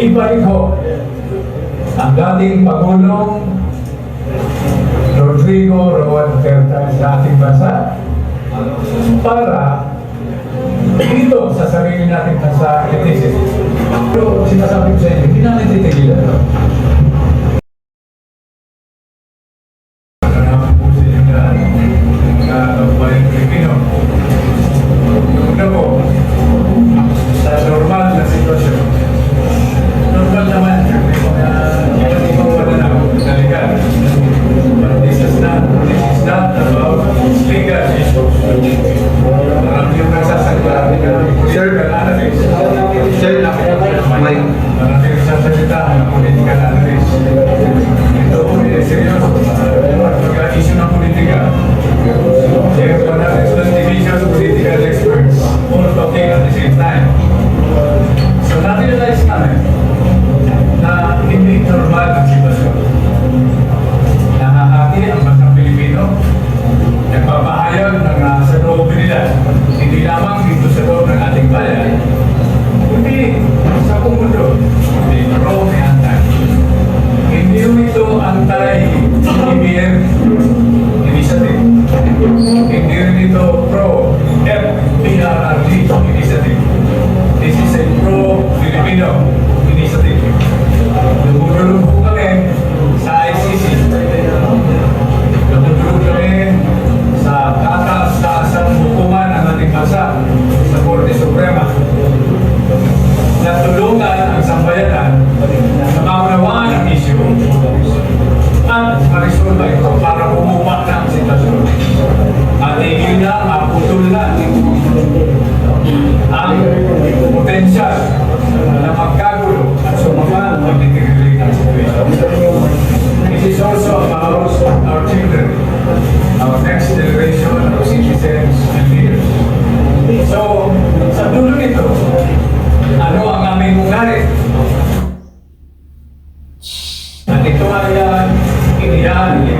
ibalik ho ang dating Pangulong Rodrigo Roa Duterte sa ating bansa para dito sa sarili natin sa etisit. Pero sinasabi ko sa inyo, hindi namin titigilan.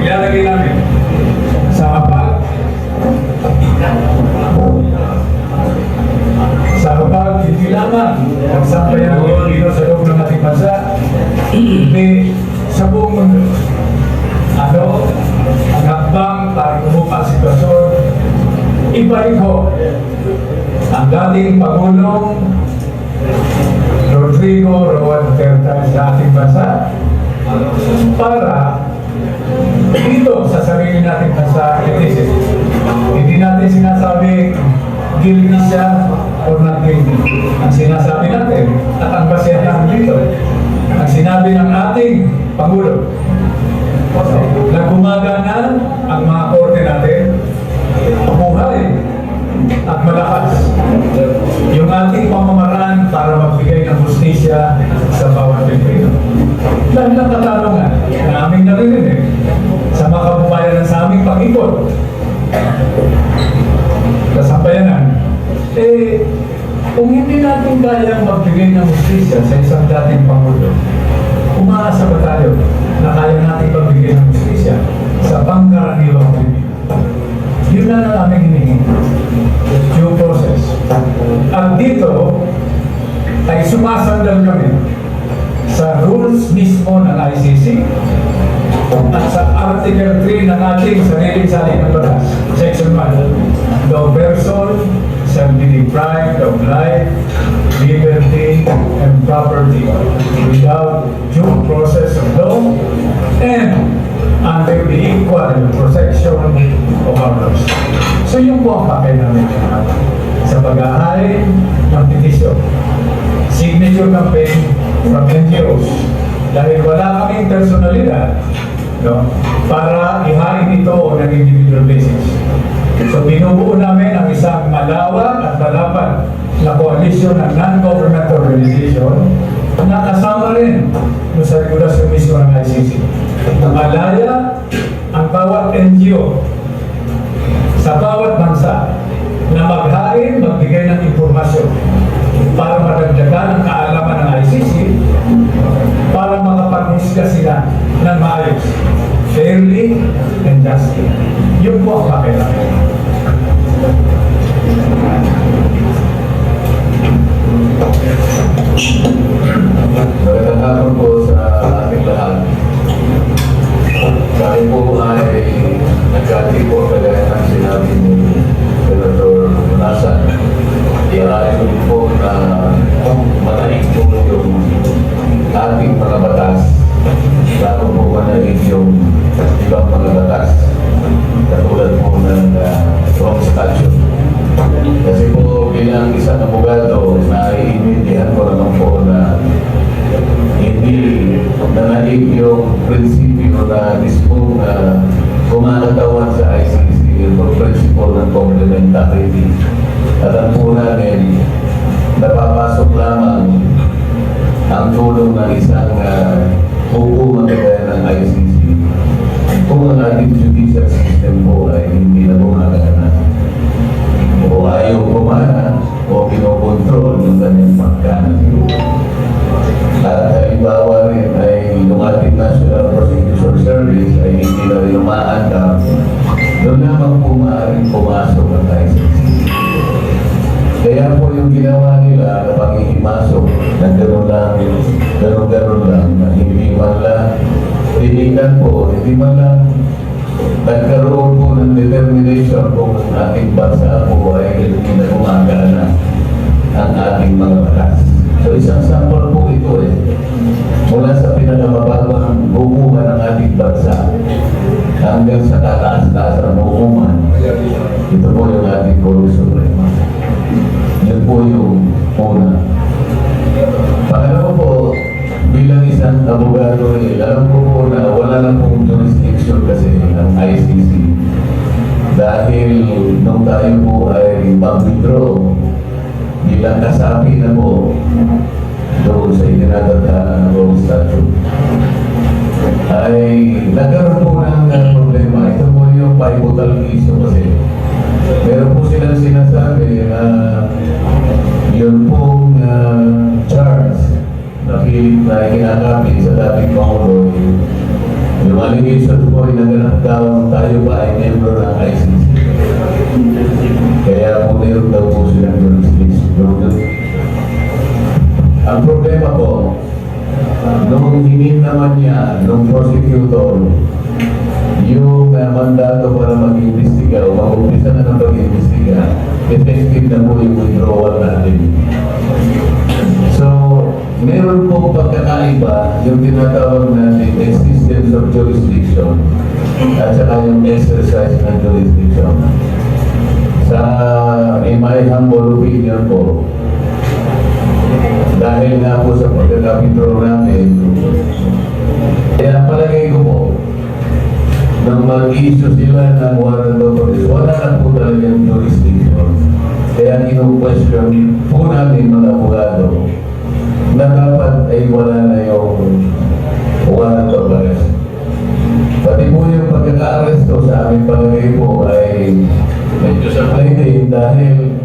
Ilalagay namin sa kapag hindi lamang ang sambayan ng Pilipino sa loob ng ating bansa, hindi sa buong mundo. Ano ang hakbang para kumupa ang sitwasyon? Ibalik ho ang dating Pangulong Rodrigo Roa Duterte sa ating bansa para dito sa sarili natin sa etisit. Hindi natin sinasabi guilty siya or not guilty. Ang sinasabi natin at ang basihan dito, ang sinabi ng ating Pangulo na gumagana ang mga korte natin, buhay at malakas yung ating pamamaraan para magbigay ng hustisya sa bawat Pilipino. Dahil ang katanungan na aming narinig sa mga kababayan sa aming pag-ikot sa sambayanan, kung hindi natin kayang magbigay ng hustisya sa isang dating Pangulo, umaasa ba tayo na kaya natin magbigay ng hustisya sa pangkaraniwang Pilipino? Yun na lang aming hinihingi. Due process. At dito ay sumasandal kami sa rules mismo ng ICC at sa Article 3 ng ating sariling saligang batas, Section 1. No person shall be deprived of life, liberty, and property without due process of law and under the equal protection of our laws. So yung po ang pakay namin sa pag-ahalin ng petisyon. Signature campaign from NGOs. Dahil wala kaming personalidad, no, para ihain ito on an individual basis. So binubuo namin ang isang malawak at malapad na koalisyon ng non-government organization na kasama rin sa regulasyon mismo ng ICC. Malaya ang bawat NGO sa bawat bansa na maghain, magbigay ng impormasyon para madagdagan ang kaalaman ng ICC para makapag-husga sila ng maayos, fairly and justly. Yun po ang pakiramdam. prinsipyo na mismo kumakatawan sa ICC yung principle ng complementarity. Alam po namin, napapasok lamang ang tulong ng isang hukumang kaya ng ICC kung ang ating judicial system po ay hindi na gumagana o ayaw kumana o pinokontrol ng kanyang pagkanan. At halimbawa rin ay yung ating National Prosecution Service ay hindi na rin umaandam, doon lamang po maaaring pumasok ang ICC. Kaya po yung ginawa nila na panghihimasok na gano'n lang, na hindi man lang tinigan po, hindi man lang nagkaroon po ng determination kung ang ating bansa po ay hindi na gumagana ang ating mga batas. So isang sample po ito mula sa pinakamababang hukuman ng ating bansa hanggang sa tataas-taas ng hukuman. Ito po yung ating Korte Suprema. Yan po yung una. Pangalawa po, bilang isang abogado, alam ko po na wala na pong jurisdiction kasi ang ICC. Dahil nung tayo po ay mag-withdraw bilang kasapi na po doon sa itinatadhana ng Rome Statute, ay nagkaroon po ng problema. Ito po yung pivotal issue kasi meron po silang sinasabi na yun pong charge na pilit na kinakapit sa dating Pangulo. Yung allegation po ay naganap daw tayo ba ay member ng ICC. Kaya po meron daw po silang jurisdiction. Ang problema po, nung hinin naman niya, nung prosecutor, yung mandato para mag-imbestiga o mag-umpisa na ng mag-imbestiga, effective na po yung withdrawal natin. So, meron po pagkakaiba yung tinatawag natin existence of jurisdiction at saka yung exercise ng jurisdiction. In my humble opinion po, dahil nga po sa pagkakapitro namin, kaya palagay ko po, nang mag-issue sila ng warrant of arrest, wala na po talagang jurisdiction. Kaya inu-question po namin mga abogado na dapat ay wala na yung warrant of arrest. Pati po yung pagkaka-arresto sa aming palagay po ay medyo supply din dahil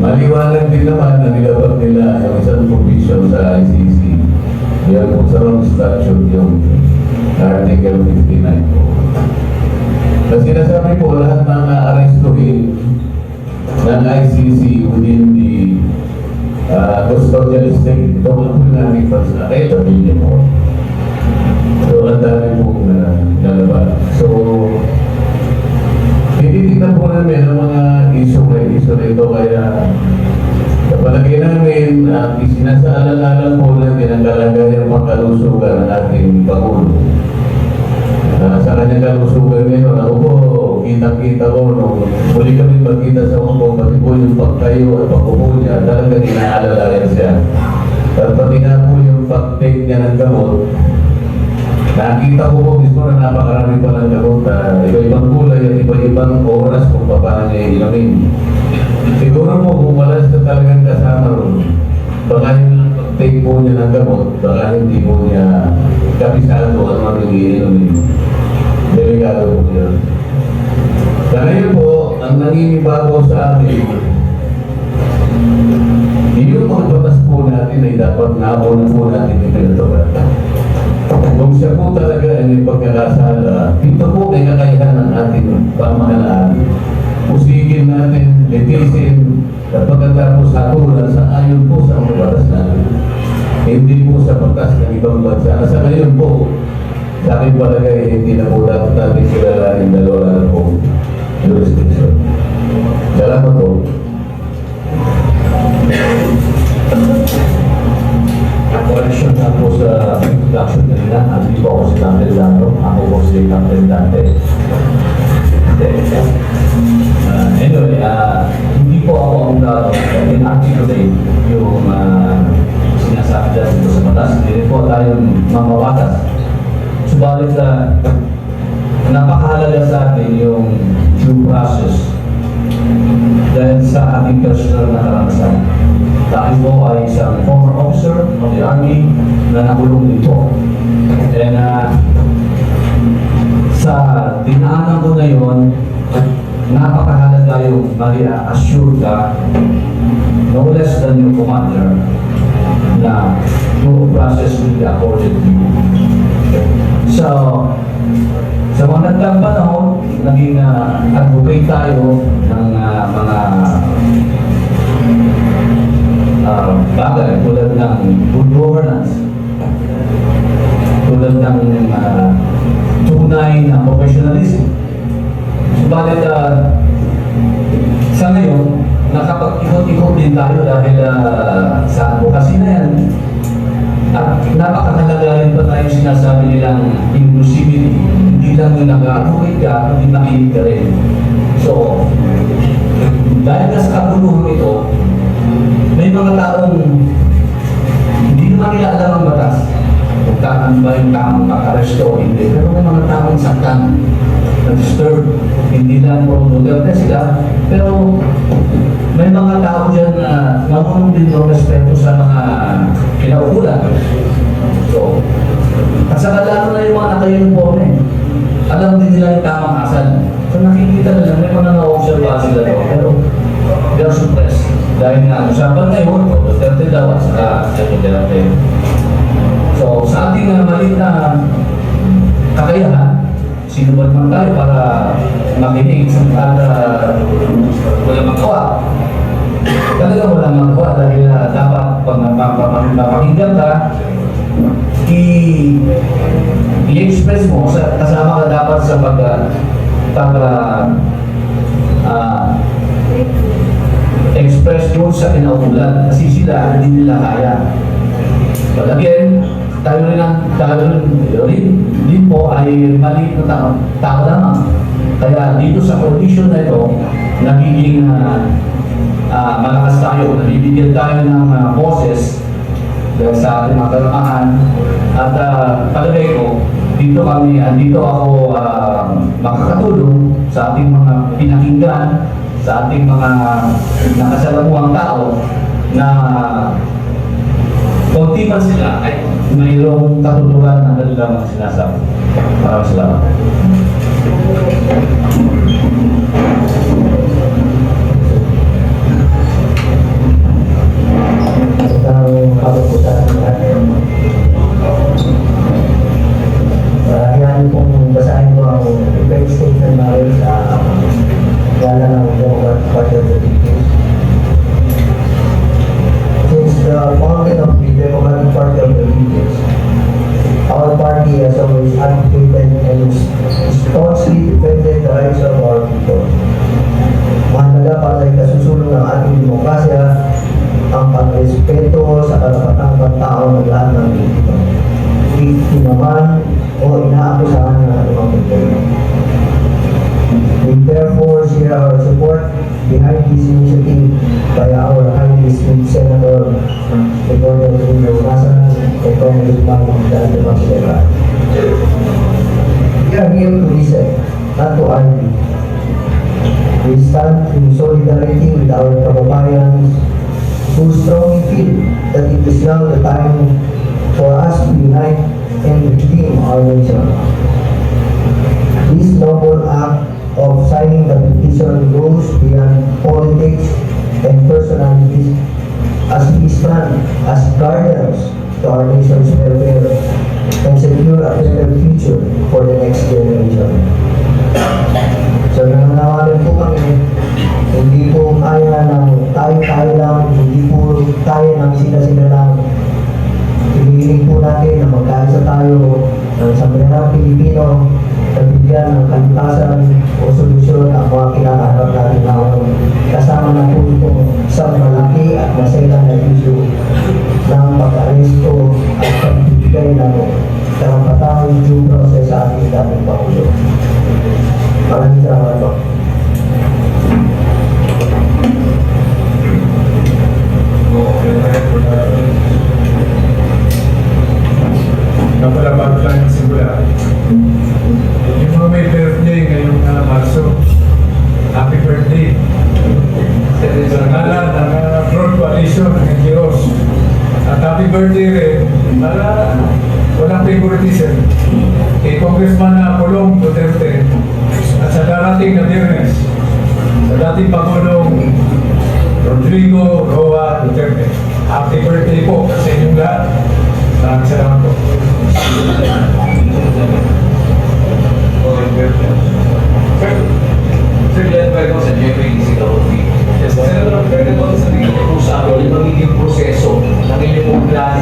maliwanag din naman na nilabag nila yung isang provision sa ICC. Yan po sa Rome Statute yung Article 59 po. Kasi sinasabi po lahat ng arestuhin ng ICC within the custodial state, ito ang po namin bansa, kaya sabihin mo. So, ang dami pong nalaban. So, tinitignan po namin ang mga issue rito, kaya kapalagay namin at isinasaalang-alang po natin ang kalagayang pagkalusugan ng ating Pangulo. Sa kanyang kalusugan ngayon, ako po, kitang-kita ko nung muli kami magkita sa Hong pati po yung pagtayo at pagpupo niya, talagang inaalalayan siya. At pati nga po yung pag-take niya ng gamot, nakita ko po mismo na napakarami pa ng gamot, iba-ibang kulay at iba-ibang oras kung paano niya inumin. Siguro po kung wala siya talagang kasama ron, baka yung pag-take po niya ng gamot, baka hindi po niya kabisado ano yung inumin. Delikado po yun. Sa ngayon po, ang nangingibago sa amin, yung mga batas po natin ay dapat nauna po natin ipinatuloy. Kung siya po talaga ay may pagkakasala, ito po ay kakayahan ng ating pamahalaan. Pusigin natin, litisin, at pagkatapos hatulan sa ayon po sa mga batas natin. Hindi po sa batas ng ibang bansa. Sa ngayon po, sa aking palagay, hindi na po dapat natin kilalanin na wala na po jurisdiction. Salamat po. Correction na po sa introduction nila. Hindi po ako si Captain Dano. Ako po si Captain Dante. Anyway, hindi po ako ang in-articulate yung sinasabi dito sa batas. Hindi po tayong mamawatas. Subalit napakahalaga sa atin yung due process dahil sa ating personal na karanasan. Tayo po ay isang former officer of the Army na nakulong dito. And sa dinaanan ko na yun, napakahalaga yung ma-assure ka no less than your commander na your process will be accorded to you. So, sa mga nagdaang panahon, naging advocate tayo ng mga bagay tulad ng good governance, tulad ng tunay na professionalism. Subalit sa ngayon, nakapag-ikot-ikot din tayo dahil sa advocacy na yan. At napakahalaga rin pa tayo sinasabi nilang inclusivity. Hindi lang yung nag-advocate ka, hindi makinig ka rin. So, dahil na sa kabuluhan ito, may mga taong hindi naman nila alam ang batas. Kung kaan ba yung tamang pag-aresto o hindi. Pero may mga taong saktan, na-disturb, hindi lang po Duterte sila. Pero may mga tao dyan na marunong din ng respeto sa mga kinaukulan. So, kasakala na yung mga naka-uniform eh. Alam din nila yung tamang asal. So nakikita na lang, may mga na-observa sila to. Pero they're suppressed. Dahil nga, usapan ngayon, Duterte daw at saka Duterte. So, sa ating maliit na kakayahan, sino ba naman tayo para makinig at walang magawa? Talaga walang magawa dahil dapat pag mapakinggan ka, i-express mo, kasama ka dapat sa express yun sa kinaukulan kasi sila hindi nila kaya. But again, tayo rin po ay maliit na tao lamang. Kaya dito sa condition na ito, nagiging malakas tayo, nabibigyan tayo ng boses dahil sa ating mga kalamahan. At palagay ko, dito ako makakatulong sa ating mga pinakinggan, sa ating mga nakasalamuhang tao na konti man sila ay mayroong katulungan na nalalang sinasabi. Maraming salamat. Ang pagpupunta natin. Yan pong basahin ko ang event statement namin sa wala ng Democrat Party of the Philippines. Since the founding of the Democratic Party of the Philippines, our party has always advocated and staunchly defended the rights of our people. Mahalaga para sa ikasusulong ng ating demokrasya ang pagrespeto sa karapatang pagtao ng lahat ng Pilipino. Hindi naman o inaakusahan ng anumang Pilipino. We therefore share our support behind this initiative by our highly esteemed Senator Gregorio Trillo Masan and Congressman Dante Marcela. We are here to listen, not to argue. We stand in solidarity with our kababayans who strongly feel that it is now the time for us to unite and redeem our nation. This noble act of signing the petition goes beyond politics and personalities as we stand as guardians to our nation's welfare and secure a better future for the next generation. So nananawagan po kami, hindi po kaya ng tayo lang, hindi po kaya ng sila lang. Hinihiling po natin na magkaisa tayo ng sambayanang Pilipino na bigyan ng kalutasan o solusyon ang mga kinakaharap natin ngayon. Kasama na po ito sa malaki at maselang na issue ng pag-aresto at pagbibigay ng karapatang due process sa ating dating Pangulo. Maraming salamat po. Napala bago tayo magsimula. para walang favoritism, kay Congressman Pulong Duterte at sa darating na Biyernes, sa dating Pangulong Rodrigo Roa Duterte. Happy birthday po sa inyong lahat. Maraming salamat po. Sir Glenn, welcome sa Jeffrey Sigarotti. Yes, sir, pwede ba sa tingin ko sa yung magiging proseso ng inyong plan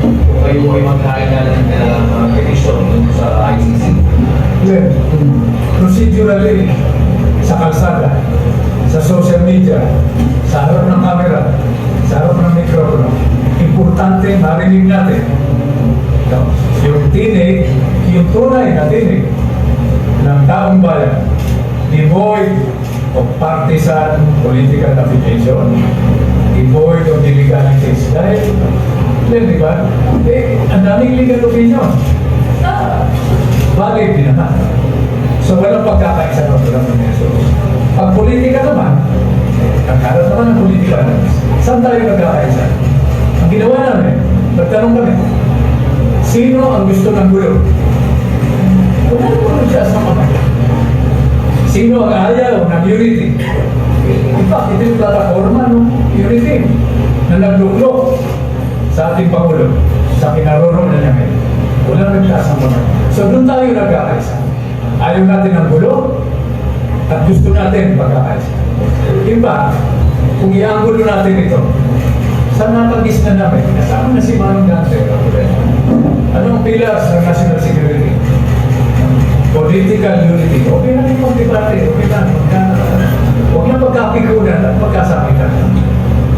kung kayo ay maghain na ng petition sa ICC? Then, procedurally, sa kalsada, sa social media, sa harap ng camera, sa harap ng mikropono, importante marinig natin yung tinig, yung tunay na tinig ng taong bayan, devoid of partisan political affiliation, devoid of legalities. Dahil, di ba, ang daming legal opinion na valid din naman. So, walang pagkakaisa ng mga so, pag politika naman, ang karat naman ng politika, saan tayo nagkakaisa? Ang ginawa namin, nagtanong kami, sino ang gusto ng gulo? Wala naman siya sa mga. Sino ang ayaw ng unity? In fact, ito yung plataforma ng unity na nagluklok sa ating Pangulo, sa kinarorong na niya ngayon. Walang nagkasama. So doon tayo nagkakaisa. Ayaw natin ng gulo at gusto natin pagkakaisa. Iba, kung i-angulo natin ito, sa napag-is na namin, kasama na si Manong Dante, anong pillars ng national security? Political unity. Okay na yung pag-debate. Okay na. Huwag na pagkapikunan at pagkasakitan.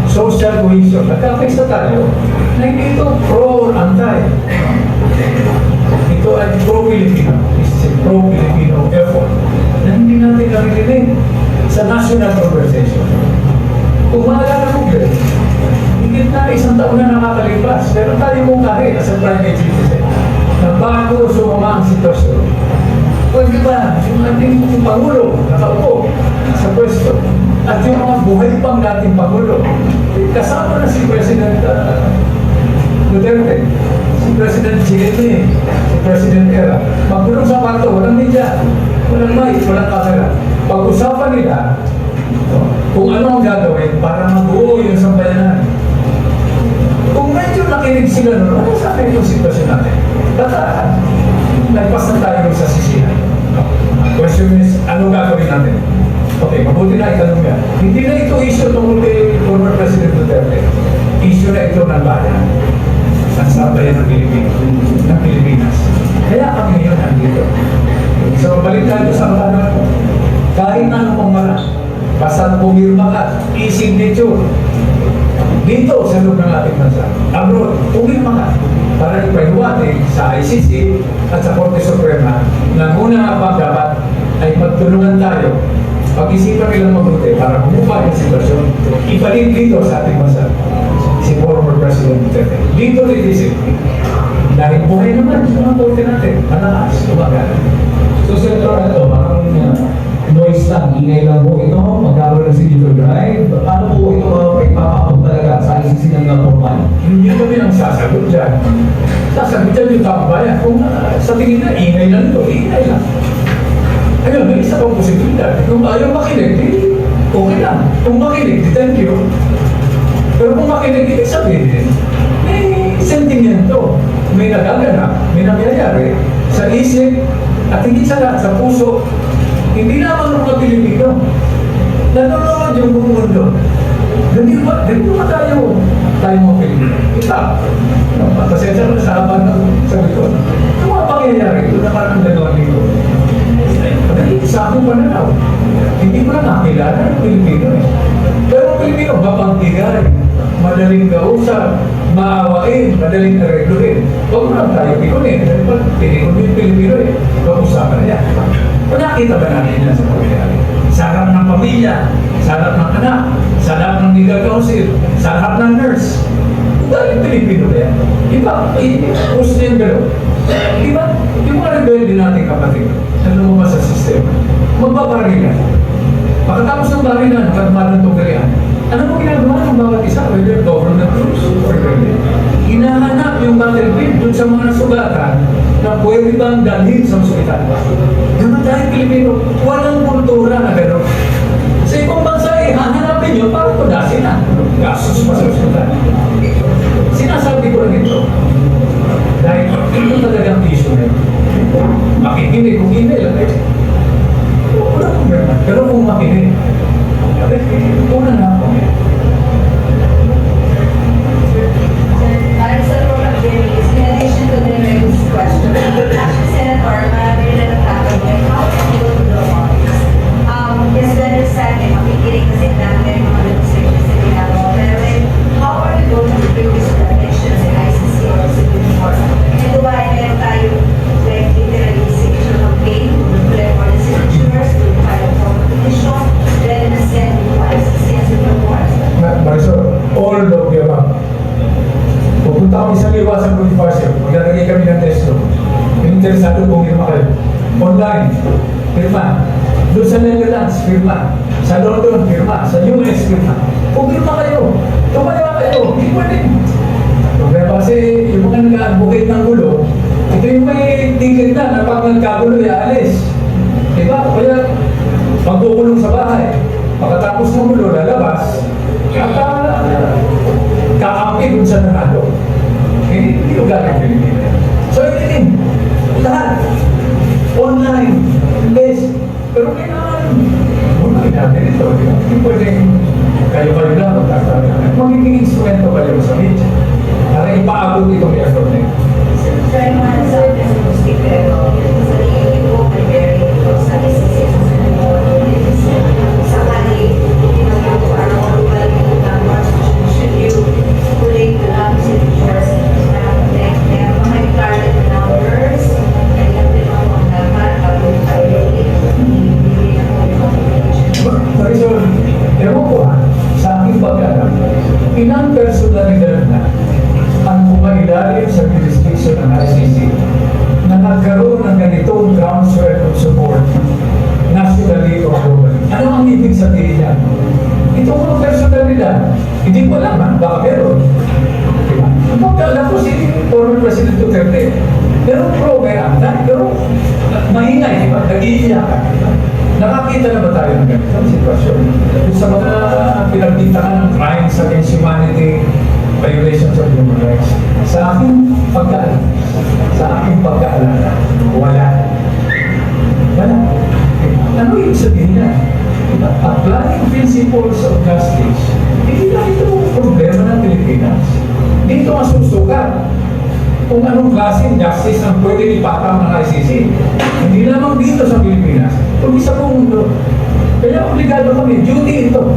Social cohesion. Nagkakaisa tayo na hindi ito pro or anti. Ito ay pro-Filipino. This is a pro-Filipino effort na hindi natin naririnig sa national conversation. Kung maalala mo, higit na isang taon na nakakalipas, pero tayo mong kahit as a private citizen na bago sumama ang sitwasyon. Pwede ba, yung ating Pangulo nakaupo sa pwesto at yung mga buhay pang dating Pangulo, kasama na si President Duterte, si President Chile, si President Era. Magulong sa parto, walang media, walang mic, walang camera. Pag-usapan nila kung ano ang gagawin para mabuo yung sambayanan. Kung medyo nakinig sila nun, ano sa akin yung sitwasyon natin? Tataan, nagpas na tayo sa sisihan. Question is, ano gagawin natin? Okay, mabuti na itanong yan. Hindi na ito issue tungkol kay former President Duterte. Issue na ito ng bayan. Ang sambayan ng Pilipinas. Kaya kami ngayon nandito. So, balik tayo sa mga kahit anong pangmara, basta pumirma ka, i-signature. Dito sa loob ng ating bansa, abroad, pumirma ka para ipahiwatig sa ICC at sa Korte Suprema na muna nga pa dapat ay magtulungan tayo, pag-isipan nilang mabuti para kumuha yung sitwasyon, ibalik dito sa ating bansa si former President Duterte. Dito rin dahil buhay naman sa mga korte natin, malakas, tumagal. So, Senator, parang noise lang, ingay lang po ito, magkakaroon ng signature drive. Paano po ito ipapapag talaga sa ICC ng formal? Hindi kami ang sasagot dyan. Sasagot dyan yung taong bayan. Kung sa tingin na, ingay lang ito, ingay lang. Ayun, may isa pang posibilidad. Kung ayaw makinig, okay lang. Kung makinig, thank you. Pero kung makinig, ibig sabihin, may sentimento, may nagaganap, may nangyayari sa isip, at hindi sa lahat, sa puso. Hindi naman ng mga Pilipino. Nanonood yung buong mundo. Hindi ba tayo mga Pilipino? Ita, pasensya ko na sa habang ng sabi ko, yung mga pangyayari, ito na parang dalawang linggo. Sa aking pananaw, hindi ko na nakilala ng Pilipino eh. Pero ang Pilipino, mapagbigay, madaling kausap, maawain, madaling aregluin. Huwag mo lang tayo pikunin. Dahil pag pinikon yung Pilipino eh, pag-usapan na yan. Kung nakita ba natin yan sa pangyayari? Sa harap ng pamilya, sa harap ng anak, sa harap ng legal counsel, sa harap ng nurse. Dahil Pilipino na yan. Iba, gusto yung gano'n. Diba? Yung mga rebelde natin kapatid na lumabas sa sistema, magbabarilan. Pagkatapos ng barilan, pagkaman ng tunggalian, ano mo ginagawa ng bawat isa? Whether government rules or rebelde? hinahanap yung battlefield dun sa mga nasugatan na pwede bang dalhin sa ospital. Ganun dahil Pilipino, walang kultura na gano'n. Sa ibang bansa, hahanapin nyo, parang kudasin na. Gastos pa sa ospital. Sinasabi ko lang ito. Dahil ito talagang issue na yun. Makikinig kung email lang eh. Wala kong gano'n. Pero kung makinig, una na ako. In addition to the next question, actually, Senator, marami na nagtatanong, how can you go to the office? Yes, we understand, makikinig kasi natin mga demonstrations na ginagawa, pero how are you going to bring these elections in ICC or Supreme Court? And Dubai, meron tayo, like, literally, signature campaign, to collect all the signatures, to file for petition, then send to ICC and Supreme Court. Marisol, all of the above. Pupunta kami sa liwasan ng Universal, maglalagay kami ng testo. Yung interesado kung firma kayo. Online, firma. Doon sa Netherlands, firma. Sa London, firma. Sa US, firma. Kung firma kayo, tumaya kayo, hindi pwede. Problema kasi yung mga nag-advocate ng gulo, ito yung may tingin na pag nagkagulo, ialis. Diba? Kaya magkukulong sa bahay. Pagkatapos ng gulo, lalabas. At kakampi dun sa nanalo. Hindi lugar ng Pilipinas. So, ito lahat. Online. List. Pero kailangan, muna natin ito. Hindi pwedeng kayo lang magkakaroon. Magiging instrumento kayo sa media. Para ipaabot itong effort na ito. Try mo na sa akin, pero sa tingin ko, prepare ito sa ICC sa kali, parang balik ng numbers, should you collate the signatures they have mga target numbers, and you have to know kung dapat bago tayo hindi na po Marisol, ewan ko sa aking pag-alam, ilang personalidad na ang kumailalim sa jurisdiction ng ICC na nagkaroon ng ganitong groundswell of support nationally or globally. Ano ang ibig sabihin niya? Ito mga personalidad, hindi ko alam baka meron. Diba? Alam ko si former President Duterte, pero pero mahingay, diba? Nag-iiyakan. Nakakita na ba tayo ng ganitong sitwasyon? Kung sa mga pinagdintaan ng crimes against humanity, violations of human rights, sa aking pagkaalala, wala. Wala. Ano yung sabihin niya? Applying principles of justice, hindi na ito problema ng Pilipinas. Dito masusukat kung anong klaseng justice ang pwede ipatang ng ICC. Hindi lamang dito sa Pilipinas, kundi sa buong mundo. Kaya obligado kami, duty ito,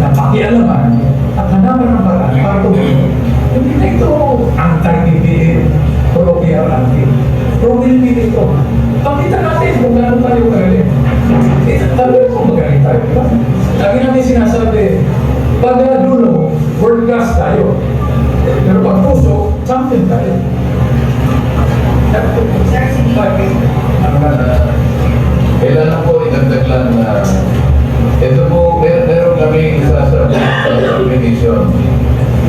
na pakialaman at hanapan ng paraan para tumulong. Hindi na ito anti-BBM, pro-BR anti. Pro-BBM ito. Pakita natin kung gano'n tayo magaling. Talaga kung magaling tayo, diba? Lagi namin sinasabi, pag dulo, world class tayo. Pero pag puso, champion tayo. Sir, sige. Kailangan po idagdag lang na ito po, meron kami isa sa petition.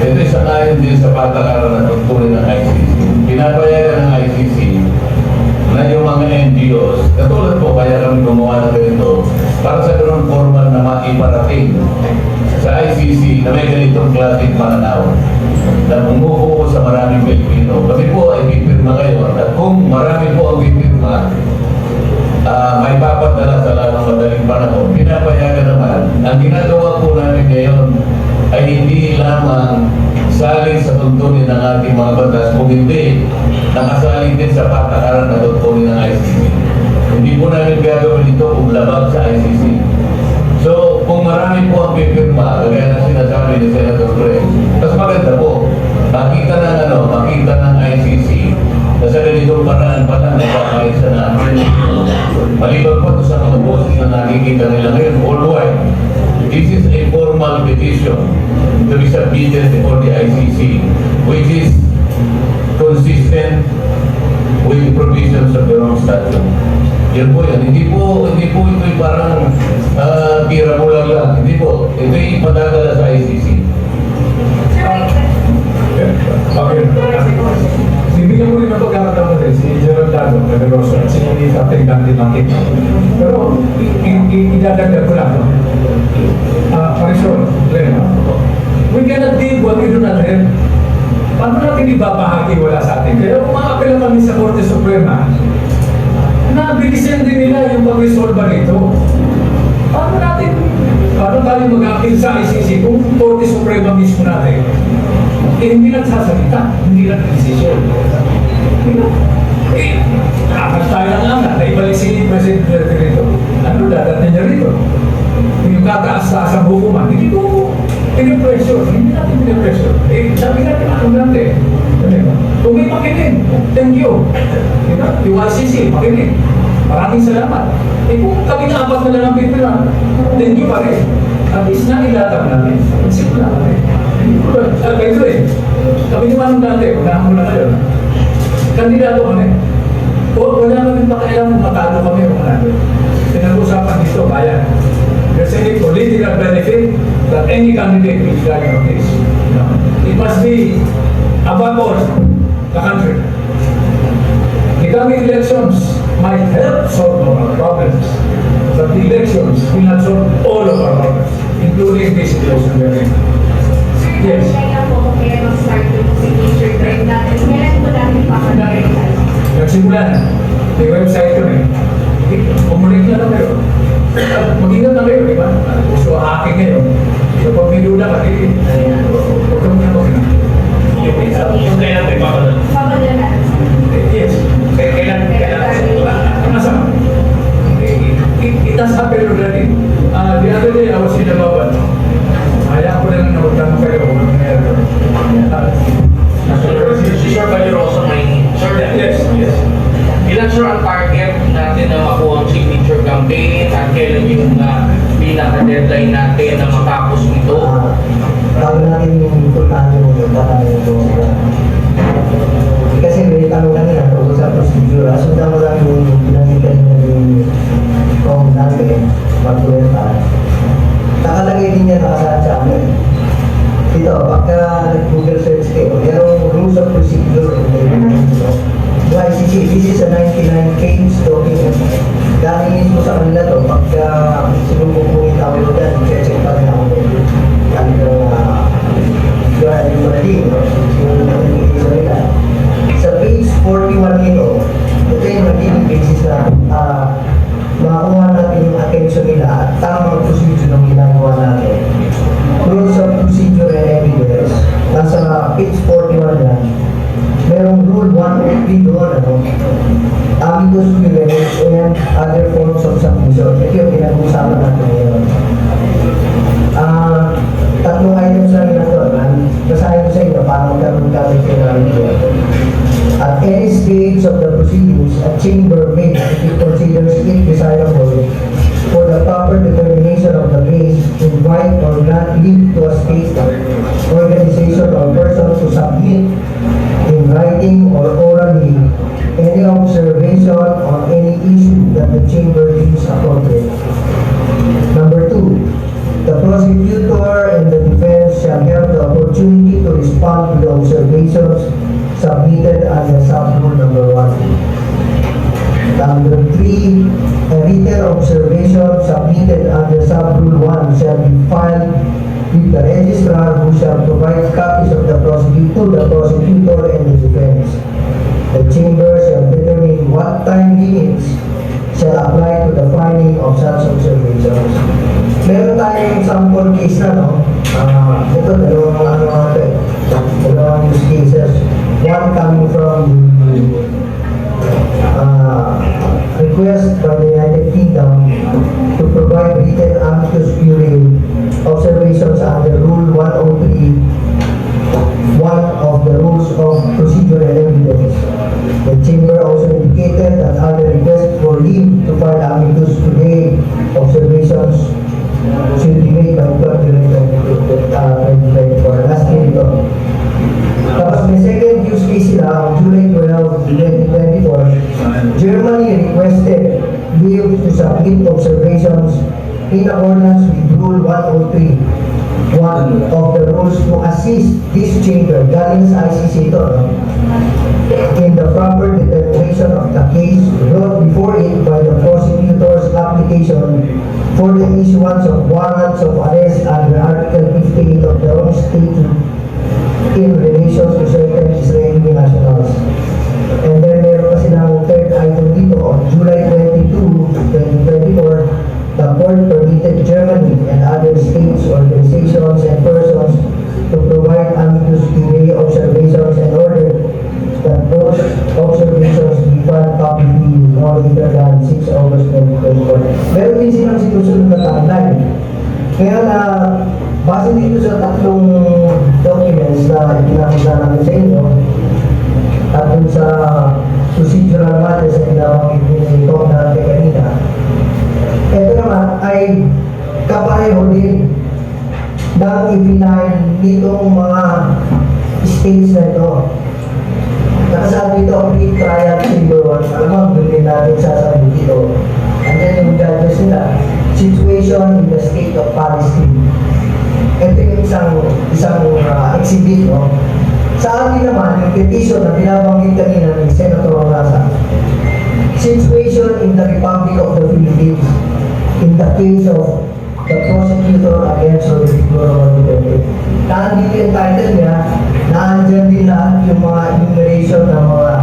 Ito isa ngayon din sa patakaran na tungkulin ng ICC. Pinapayagan ng ICC na yung mga NGOs, katulad po kaya kami gumawa ng ganito para sa ganun formal na maiparating sa ICC na may ganitong klaseng pananaw na umupo sa maraming Pilipino. Kami po ay pipirma kayo at kung marami po ang pipirma, may papadala sa lalong madaling panahon. Pinapayagan naman, ang ginagawa po namin ngayon ay hindi lamang salin sa tuntunin ng ating mga batas, kung hindi, nakasalin din sa patakaran na tuntunin ng ICC. Hindi po namin gagawin ito kung labag sa ICC. So, kung marami po ang pipirma, kagaya na sinasabi ni Senator Craig, mas maganda po, makita ng ICC na sa ganitong paraan pa lang nagkakaisa na maliban po sa mga boses na nakikita nila ngayon worldwide. This is a formal petition to be submitted before the ICC, which is consistent with the provisions of the Rome Statute. Yan po yan. Hindi po ito'y parang tira mo lang. Hindi po. Ito'y ipadadala sa ICC. Sir, wait. Okay. Bibigyan ko rin ng pagkakataon din si Gerald Dado, Cagaroso, at si Captain Dante Makit. Pero idadagdag ko lang. Marisol, Lena, we cannot give what we do not have. Paano natin ibabahagi wala sa atin? Kaya umaapela kami sa Korte Suprema, nabilisan din nila yung pag-resolve nito. Paano tayo mag-appeal sa ICC kung Korte Suprema mismo natin? Hindi nagsasalita, hindi nag-decision. Akas tayo ng angat, naibalik si President Duterte rito. Ano dadating niya rito? Yung kataas-taas ang hukuman, hindi ko pinipressure, hindi natin pinipressure. Sabi natin, ano natin? Kung may makinig, thank you. Yung ICC, makinig. Maraming salamat. Kung kami na apat na lang ang pipila, thank you pa rin. At least na ilatag namin. Simula pa rin. Ganito kami naman dati, unahan mo na kayo. Kandidato kami. Wala kami pakialam kung matalo kami o manalo. Pinag-usapan dito, kaya. There's any political benefit that any candidate will get from this. It must be above all the country. The coming elections might help solve our problems, but the elections will not solve all of our problems, including this situation we're in. Yes. Kaya po kung kaya mag-start yung signature drive natin, kailan po natin pakagalitan? Nagsimula na. May website kami. Umulit na lang kayo. Mag-ingat na kayo, di ba? So, hacking ngayon. So, pag may luna ka, huwag kang gano'n. Kung kailan may papadala? Papadala natin. Yes. Kailan? Nasa? It has happened already. The other day, I was in the Baban. Kaya ko lang nawagtan kayo kung ano nangyari. Si Sir Cagaroso may... Sir, Yes. ilan sir ang target natin na makuha ang signature campaign at kailan yung pinaka-deadline natin na matapos ito? Bago natin yung importante mo yung tatanong ito. Kasi may tanong kanina tungkol sa procedure. Sundan mo lang yung pinagigay na yung kong natin, mag-uwenta. Nakalagay din niya nakasaad sa amin. Ito, pagka nag-Google search kayo, merong rules of procedure. Yung ICC, this is a 99-page document. Galing mismo sa kanila to, pagka sinubok mo yung tawag dyan, check pa rin ako. Yung mali, yung nila. Sa page 41 nito, ito yung magiging basis na makakuha natin yung attention nila at tamang procedure ng ginagawa natin. Rules of procedure and evidence. Nasa page 41 yan. Merong rule 103 doon, amicus curiae and other forms of submission. Ito yung pinag-uusapan natin ngayon. Tatlong items lang yun ito. Basahin ko sa inyo para magkaroon kami pinag-uusapan. At any stage of the proceedings, a chamber may, if it considers it desirable, for the proper determination of the case, invite or grant leave to a state, organization, or person to submit in writing or orally any observation on any issue that the chamber deems appropriate. Number 2, the prosecutor and the defense shall have the opportunity to respond to the observations submitted under sub-rule number 1. Number 3, a written observation submitted under sub-rule 1 shall be filed with the registrar who shall provide copies of the prosecutor and the defense. The chamber shall determine what time limits shall apply to the filing of such observations. Meron tayong sample case na, no? Ito, dalawang use cases. One coming from request by the United Kingdom to provide written amicus curiae observations under Rule 103, one of the rules of procedure and evidence. The chamber also indicated that other requests for leave to file amicus curiae observations should be made by 2024. Last year ito. Tapos may second use case sila on July 12, 2024. Germany requested leave to submit observations in accordance with Rule 103 one of the rules to assist this chamber, galing sa ICC ito, no? In the proper determination of the case brought before it by the prosecutor's application for the issuance of warrants of arrest under Article 58 of the Rome Statute in relation to certain Israeli nationals. And then meron pa silang third item dito on July 22, 2024, the court permitted Germany and other states, organizations, and persons to provide amicus curiae observations and ordered that those observations be filed publicly no later than 6 August 2024. Meron din silang sinusunod na timeline. Kaya na, base dito sa tatlong documents na ipinakita namin sa inyo, at dun sa procedural matters na ginawang ito natin kanina, ito naman ay kapareho din ng ipinahin nitong mga states na ito. Nakasabi ito, pre-trial chamber 1, alam mo, doon din natin sasabi dito. And then yung judges nila, situation in the state of Palestine. Ito yung isang exhibit, no? Sa akin naman, yung petition na binabanggit kanina ni Senator Rasa, situation in the Republic of the Philippines, in the case of the prosecutor against Rodrigo Duterte. Nandito yung title niya, naandyan din lahat yung mga enumeration ng mga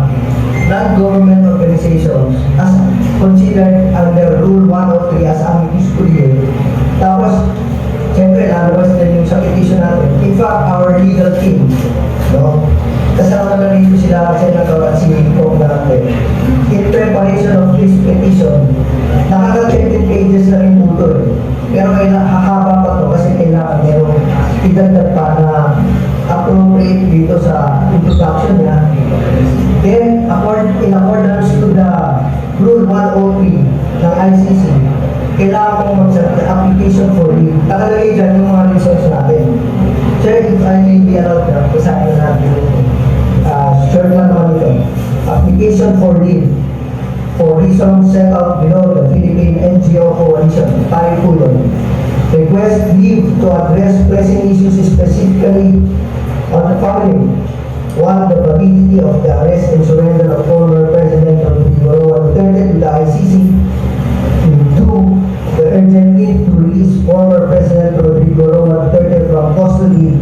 non-government organizations as considered under Rule 103 as amicus curiae. Tapos, siyempre, lalabas din yung sa petition natin. In fact, our legal team, no? Kasama na dito sila, Senator at si Kong natin. In preparation of this petition, nakaka-20 pages na rin po ito eh. Pero hahaba pa ito kasi kailangan merong idagdag pa na appropriate dito sa introduction niya. Then, in accordance to the Rule 103 ng ICC, kailangan mong mag-submit application for leave. Nakalagay dyan yung mga reasons natin. Sir, if I may be allowed na, basahin na natin. Short lang naman ito. Application for leave for reasons set out below the Philippine NGO Coalition, Paripuloy. Request leave to address pressing issues specifically on the following. 1. The validity of the arrest and surrender of former President Rodrigo Duterte to the ICC. 2. The urgent need to release former President Rodrigo Duterte from custody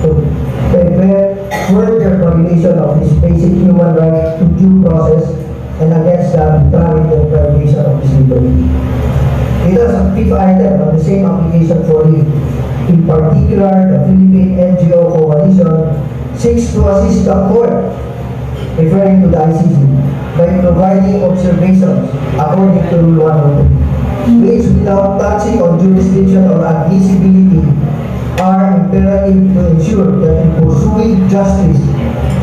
to prevent further violation of his basic human rights to due process and against the arbitrary deprivation of his liberty. It is a fifth item on the same application for leave. In particular, the Philippine NGO Coalition seeks to assist the court, referring to the ICC, by providing observations according to Rule 103, which without touching on jurisdiction or admissibility are imperative to ensure that in pursuing justice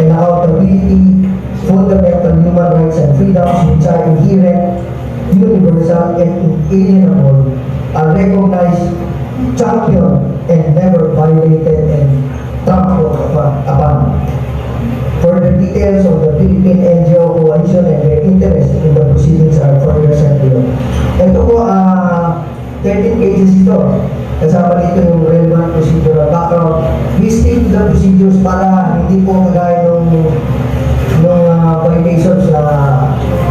and accountability, fundamental human rights and freedoms which are inherent, universal, and inalienable are recognized, championed, and never violated and trampled upon. Further details of the Philippine NGO Coalition and their interest in the proceedings are further set below. Ito po, 13 pages ito. Kasama dito yung relevant procedural background. We stick to the procedures para hindi po kagaya nung violations na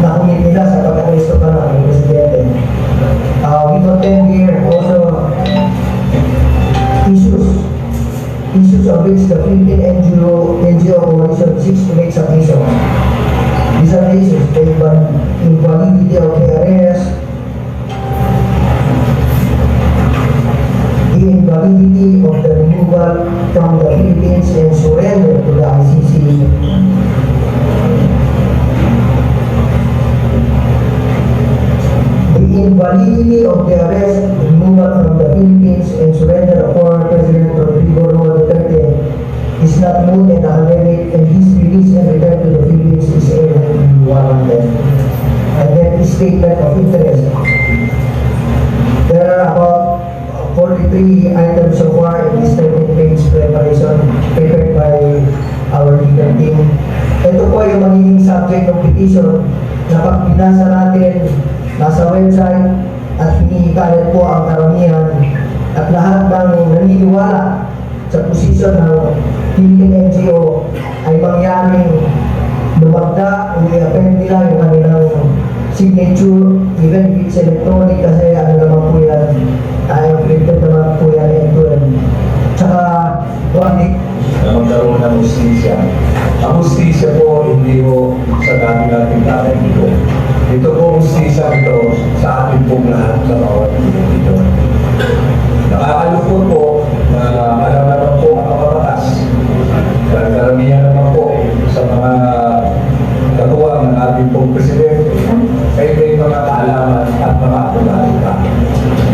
nakumit nila sa pagkakalisto pa ng Presidente. We contend here also issues of which the Philippine NGO Coalition seeks to make submission. These are issues, the invalidity of the arrest, the invalidity of the removal from the Philippines and surrender to the ICC, the invalidity of the arrest, removal from the Philippines and surrender of former President Rodrigo Duterte is not moot and academic, and his release and return to the Philippines is evidently warranted. And then the statement of interest. There are about 43 items so far in this 13-page preparation prepared by our legal team. Ito po yung magiging subject ng petition na pag binasa natin nasa website at hinihikayat po ang karamihan at lahat ng naniniwala sa posisyon ng Philippine NGO ay mangyaring lumagda o i-append nila yung kanilang signature, even if it's electronic kasi ano naman po yan, printed naman po yan end-to-end. Tsaka, Bakit na magkaroon ng hustisya? Ang hustisya po, hindi po sa dami natin tayo dito. Ito po hustisya ito sa ating pong lahat sa bawat dito. Nakakalungkot po na alam naman po ang kapatas. Karamihan naman po sa mga katuwang ng ating pong presidente ay may mga kaalaman at mga akunalita.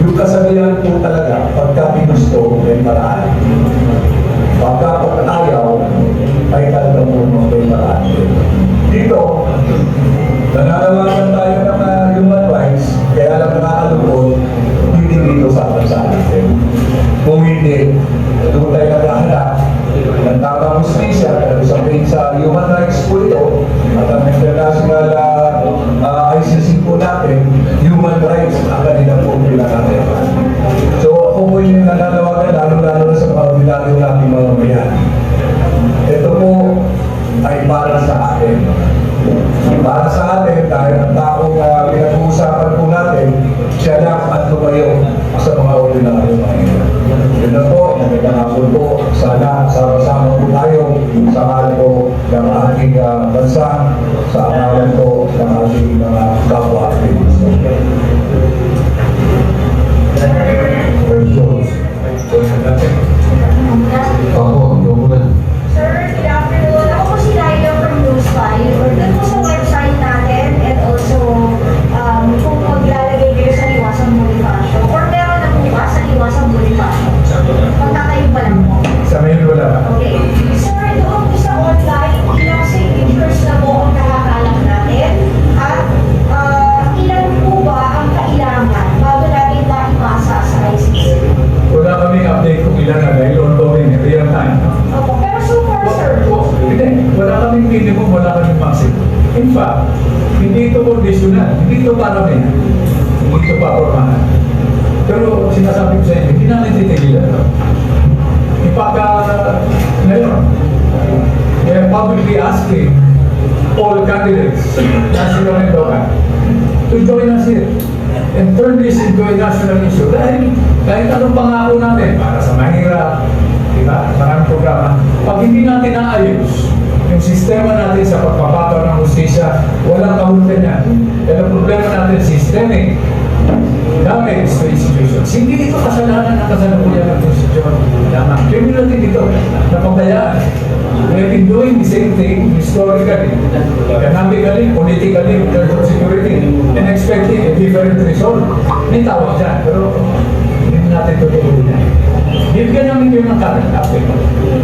Yung kasabihan po talaga, pagka pinusto, may paraan. Pagka pagkatayaw, ay talaga po may paraan. Dito, nananawagan tayo ng human rights, kaya lang nakakalungkot, hindi dito sa bansa natin. Kung hindi, doon tayo naghahanap ng tamang hustisya, pero sabihin sa human rights po ito, at ang international ICC po natin, human rights ang kanila po pinakatayawan. So ako po yung nananawagan, lalo-lalo na sa mga bilayo natin mga bayan. Ito po ay para sa atin. Para sa atin, dahil ang taong pinag-uusapan po natin, siya lang at lumayo sa mga ordinaryo mga. Yun na po, magandang hapon po. Sana sama-sama po tayo sa mahal po ng ating bansa, sa amalan po ng ating mga kapwa-aktivista. Oo, ano mo na. Sir, good afternoon. Ako po si Laila from News 5. Or dun po sa website natin and also kung maglalagay kayo sa Liwasang Bonifacio or meron na po ba sa Liwasang Bonifacio? Magkakayo pa lang po. Sa ngayon wala. Okay. Sir, doon po sa online, ilang signatures na po ang nakakalang natin at ilan po ba ang kailangan bago natin maipasa sa ICC? Wala kaming update kung ilan na dahil ongoing, real time. Opo, pero so far, sir, Hindi, wala kaming minimum, wala kaming maximum. In fact, hindi ito conditional, hindi ito paramihan, hindi ito papormahan. Pero sinasabi ko sa inyo, hindi namin titigilan ito. Ipagka ngayon, we are publicly asking all candidates, national and local, to join us here and turn this into a national issue. Dahil kahit anong pangako natin para sa mahirap, diba, maraming programa, pag hindi natin naayos yung sistema natin sa pagpapataw ng hustisya, walang kahulugan yan. Dahil ang problema natin, systemic damage to institutions. Hindi ito kasalanan ng kasalukuyan ng institusyon. Lamang, cumulative dito, napabayaan. We have been doing the same thing historically, economically, politically, in terms of security, and expecting a different result. May tawag dyan, pero hindi natin tutuloy yan. Bibigyan namin kayo ng current update,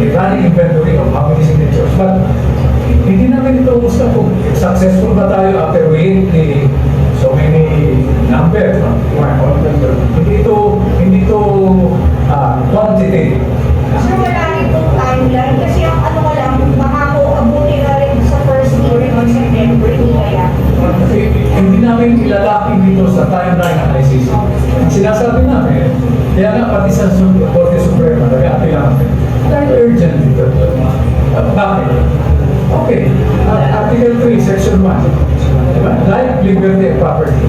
the running inventory of how many signatures, but hindi namin ito gusto kung successful ba tayo after we hit so many numbers. Hindi ito quantitative. sir, wala rin pong timeline kasi ang ano ko lang, baka po abuti na rin sa first hearing on September, hindi kaya. Hindi namin ilalapin dito sa timeline ng ICC. Ang sinasabi namin, kaya nga pati sa Korte Suprema, nag-apil namin, dahil urgent dito. Bakit? Okay, Article 3, Section 1. Diba? Life, liberty, and property.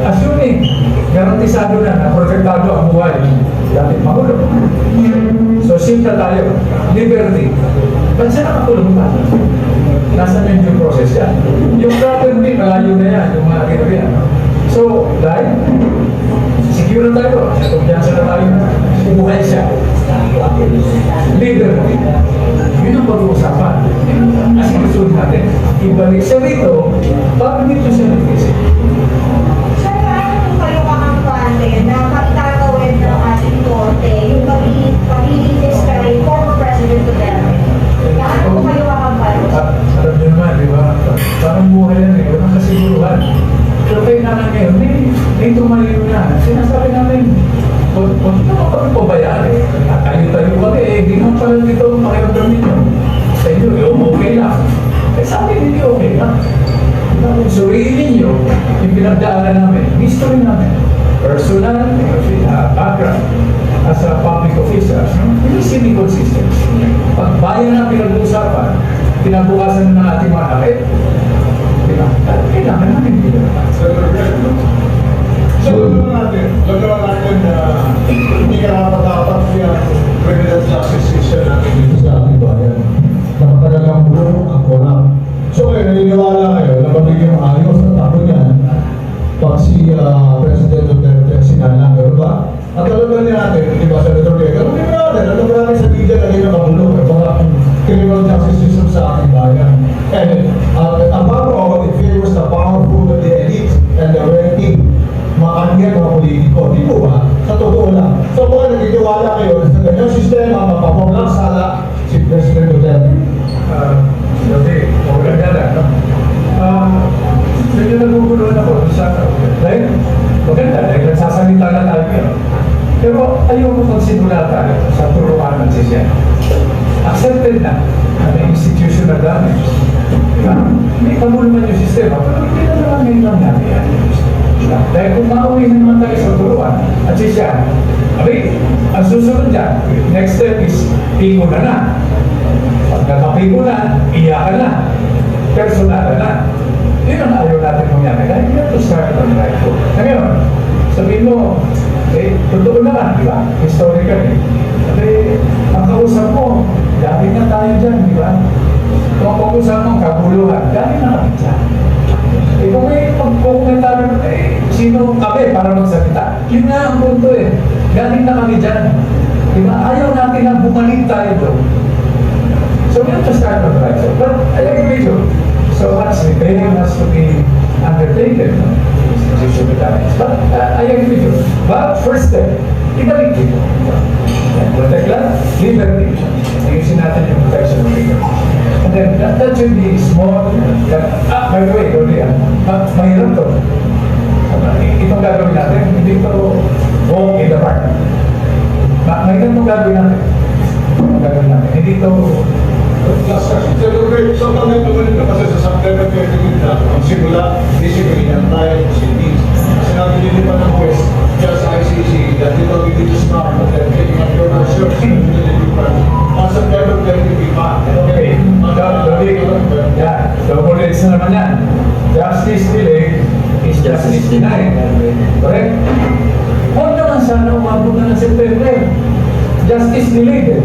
Assuming, garantisado na protektado ang buhay dating Pangulo. So, simple tayo. Liberty. Ba't siya nakakulong pa? Nasa yung due process yan. Yung property, malayo na yan. Yung mga gano'n yan. So, life, secure na tayo. Kumpiyansa na tayo. Buhay siya. Liberty. Yun ang pag-uusapan. As gusto natin, ibalik siya rito, bakit dito siya nag-isip? Sir, paano po kayo kakampante na maitagawin ng ating korte yung paglilitis kay former President Duterte? Paano po kayo kakampante? Alam niyo naman, di ba? Parang buhay yan eh, walang kasiguruhan. Pero kayo naman ngayon, may tumayo na. Sinasabi namin, huwag naman kami pabayaan eh. Tayo-tayo kami eh, di naman pala dito makiramdam ninyo. Sa inyo, okay lang. Eh sabi ninyo, okay lang. Kung suriin ninyo, yung pinagdaanan namin, history namin. personal background as a public official, hindi sila consistent. Pag bayan na pinag-uusapan, pinabukasan ng ating mga nakit, di ba? Kailangan namin pinag-uusapan. So, gagawa natin na hindi karapat-dapat yung criminal justice system natin dito sa ating bayan. Napatalagang puno ang kolam. So, naniniwala kayo na magiging ayos at ako niyan pag si President Duterte sinalang, gano'n ba? At alam ba natin, di ba, Senator Vega, alam ba natin sa media na rin nakabulong mga criminal justice system sa ating bayan. And above all, it favors the powerful, the elite, and the wealthy, mga mga politiko, di po ba? Sa totoo lang. So kung nagtitiwala kayo sa ganyang sistema, mapapawag sala si President Duterte. Hindi, maganda lang, no? Medyo naguguluhan ako sa dahil maganda, dahil nagsasalita na tayo yun. Pero ayoko magsimula tayo sa turuan ng sisya. Accepted na may institutional damage. Diba? May kamuluman yung sistema, pero hindi na naman ngayon lang namin yan. Dahil kung mauwi na naman tayo sa turuan at sisya, ang susunod dyan, next step is piko na. Pag nakapiko na, iyakan na. Personal na. Yun ang ayaw natin mangyari. Dahil you have to start on the right foot. Ngayon, sabihin mo, totoo naman, di ba? Historically. Ang kausap mo, dami na tayo dyan, di ba? Kung ang kausap mo, kaguluhan, dami na kami dyan. Kung may pagkukumentar, sino kami para magsalita? Yun nga ang punto eh. Galing na kami dyan. Di ba? Ayaw natin na bumalik tayo doon. So we have to start on the right foot. But I agree with you. So much repairing has to be undertaken. No? But I agree with you. But first step, ibalik dito. Protect lang, liberty. Ayusin natin yung protection of liberty. And then that should be small. By the way, mahirap to. Itong gagawin natin, hindi ito walk in the park. Mahirap itong gagawin natin. Hindi ito So kami tumalit na kasi sa September 20 na ang simula, basically, ang tayo sa city. Sinabi din pa ng West, just ICC, that it will be this smart, but then taking up your research, on September 20 pa. okay. Double edged na naman yan. Justice delayed is justice denied. Correct? Huwag naman sana umabot na ng September. Justice delayed.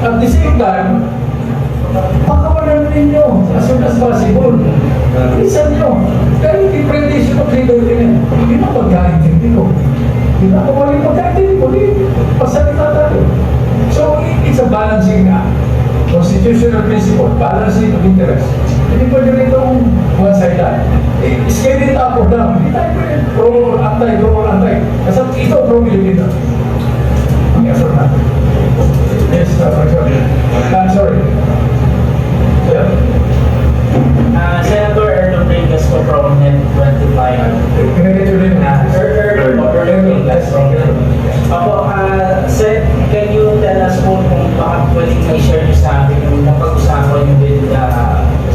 At the same time, pakawalan ninyo as soon as possible. Listen nyo. Pero hindi prediction of legal din. Hindi na pagkaintindi ko. Hindi na kung walang pagkaintindi ko. Pasalita tayo. So, it's a balancing act. Constitutional principle, balancing of interest. Hindi pwede rin itong one-sided. Scale it up or down. Hindi tayo pwede pro-anti. Kasi ito pro-Filipino. Ang effort natin. Yes, I'm sorry. Yeah. Senator Erdo Bringas po from Net25. Can I get your name? Opo, sir, can you tell us po kung baka pwedeng may share niyo sa akin yung napag-usapan niyo with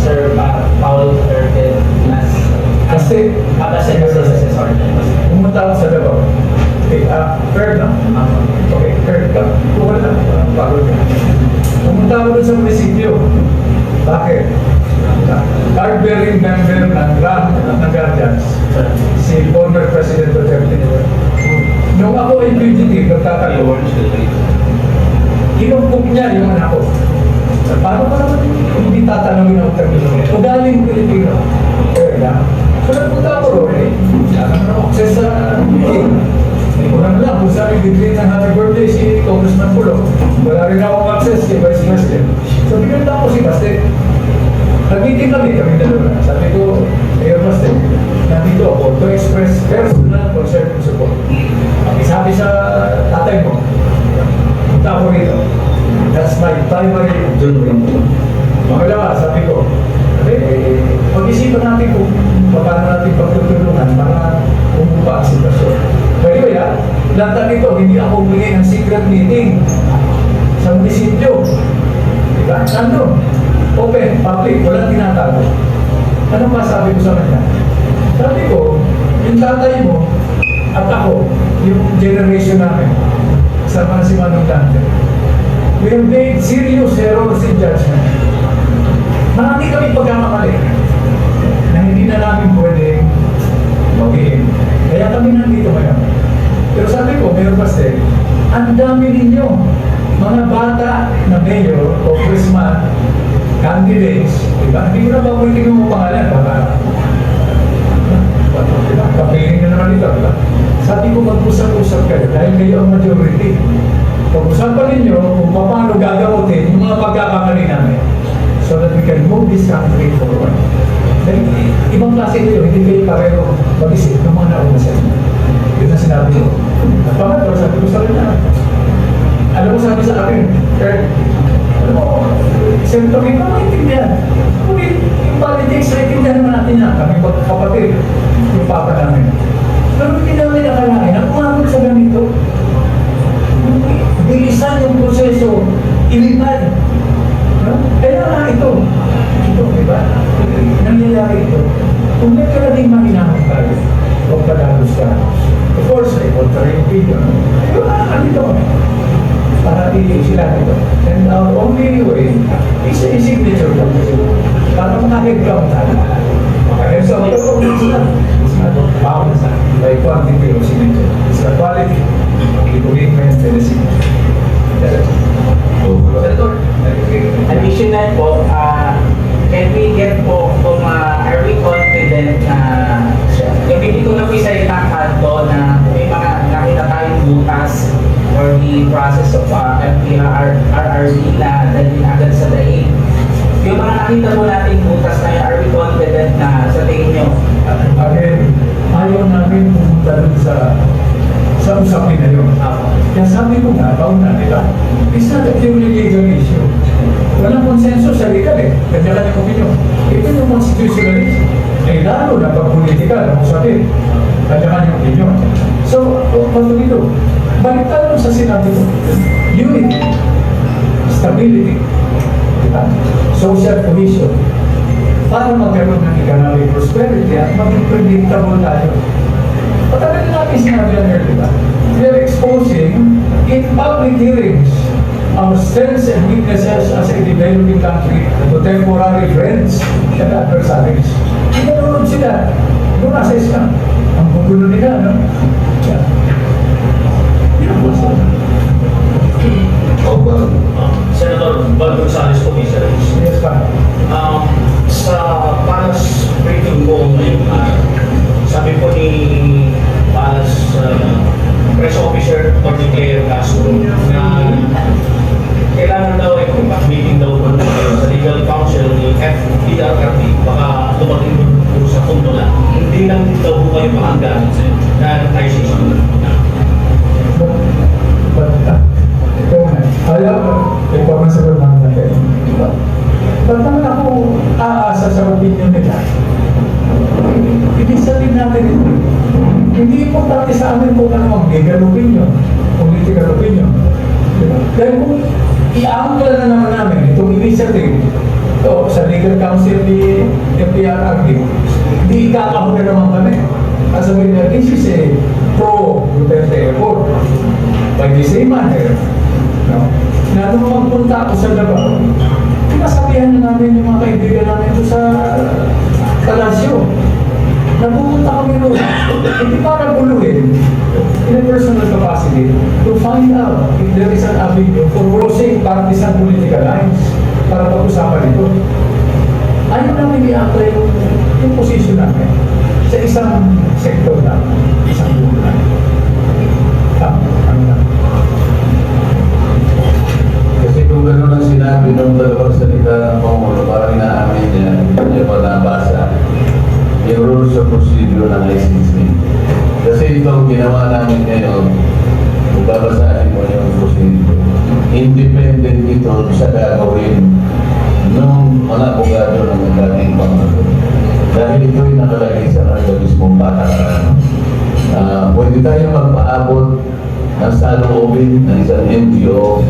Sir Paolo Duterte last Kasi, sorry. pumunta ako sa Davao. Okay, third lang. Okay, third lang. Kuha lang. Bago niya. Pumunta ako dun sa munisipyo. Bakit? Card-bearing member ng Grand ng Guardians, si former President Duterte. Nung ako ay fugitive, nagtatago, kinumpok niya yung anak ko. Paano pa naman hindi tatanungin ang termino? Ugaling Pilipino. Kaya lang. So nagpunta ako ron eh. Alam na access sa meeting. Unang lang, kung sabi bigay ng happy birthday si Congressman Pulo. Wala rin akong access kay Vice President. So binunta ko si Baste. Nag-meeting kami dalawa. Sabi ko, Mayor Baste, nandito ako to express personal concern and support. Sabi sa tatay mo, punta ako rito. That's my primary objective. Makalawa, sabi ko, pag-isipan natin kung paano natin pagtutulungan para umupa ang sitwasyon. By the way, lahat nito, hindi ako bigay ng secret meeting sa munisipyo. Diba? Ano? Open, public, walang tinatago. Ano pa sabi ko sa kanya? Sabi ko, yung tatay mo, At ako, yung generation namin, sama si Manong Dante, we have made serious errors in judgment. Marami kami pagkakamali na hindi na namin pwede magiging. Kaya kami nandito ngayon. Pero sabi ko, Mayor Pastel, ang dami ninyo, mga bata na mayor o Christmas candidates, diba? Hindi ko na pabulitin yung pangalan, baka diba? Kapiling na naman ito, diba? Sabi ko, mag-usap-usap kayo dahil kayo ang majority. Pag-usapan ninyo kung paano gagamutin yung mga pagkakamali namin so that we can move this country forward. Dahil ibang klase kayo, hindi kayo pareho mag-isip ng mga nauna sa inyo. Yun ang sinabi ko. At pangatlo, sabi ko sa kanya, alam mo sabi sa akin, Kurt, alam mo, sentro ito maintindihan. Ngunit yung politics, maintindihan naman natin yan. Kami kapatid, yung papa namin. Pero hindi namin nakalain, ang umabot sa ganito, bilisan yung proseso, ilipad. No? Kaya nga ito, diba? Nangyayari ito. Kung may kalating mahinahon tayo, huwag padalos ka. Of course, ay kontra yung opinion. Pero ano ito? Para sila ito. And our only way is a signature document. Para makahid ka tayo. Okay, so ito po, it's not bound by quantity of signature. It's the quality, the commitment, and the signature. Senator, additional po, can we get po kung are we confident na gamitin ko na po isa itang kanto na may mga nakita tayong bukas for the process of RRB na dalhin agad sa daig. Yung mga nakita po natin bukas na yun, are we confident na sa tingin nyo? Again, ayaw namin pumunta dun sa usapin na yun. Kaya sabi ko nga, na nila, it's not a purely legal issue. Walang konsensus sa legal eh. Kanya-kanya opinion. Ito yung constitutionalist. Eh lalo na pag-politika, ang usapin. Kanya-kanya opinion. So, paano dito? Balik tayo sa sinabi ko. Unity, stability, social cohesion, para magkaroon ng economic prosperity at maging predictable tayo. Patagal natin sinabi yan earlier, diba? We are exposing in public hearings our strengths and weaknesses as a developing country to temporary friends and adversaries. Pinanunod sila. Doon nasa isang. Ang gugulo nila, no? Yeah. Senator Bal Gonzales po, Mr. Yes, pa. Sa panas briefing ko ngayon, sabi po ni panas press officer Tony Claire Castro na kailangan daw meeting daw po sa legal counsel ni FDRRT baka dumating po sa punto na hindi lang daw po kayo pakanggan na ICC. Ito nga. Ayaw, ikaw ang sagot namin natin. Ba't naman ako aasa sa opinion nila? Ibig sabihin natin ito. Hindi importante sa amin kung ano ang legal opinion, political opinion. Dahil kung i-angkla na naman namin itong initiative sa legal counsel ni FPRRD, hindi ikakahon na naman kami. Sabihin na, this is a pro-Duterte effort by the same manner. No? Na nung magpunta ako sa Davao, pinasabihan na namin yung mga kaibigan namin ito sa Talasyo. Napupunta kami roon, hindi para buluhin, in a personal capacity, to find out if there is an avenue for crossing partisan political lines para pag-usapan ito. Ayaw namin i-apply yung position namin sa isang sektor na, isang bulo na. Ano na? Kasi kung gano'n ang sinabi ng dalawang salita ng Pangulo, parang inaamin niya, hindi pa nabasa yung rules of procedure ng ICC. Kasi ito ginawa namin ngayon, kung babasahin mo yung procedure, independent ito sa gagawin ng mga abogado ng dating Pangulo. Dahil ito'y nakalagay sa kanila mismong patakaran. Pwede tayo magpaabot ng saloobin ng isang NGO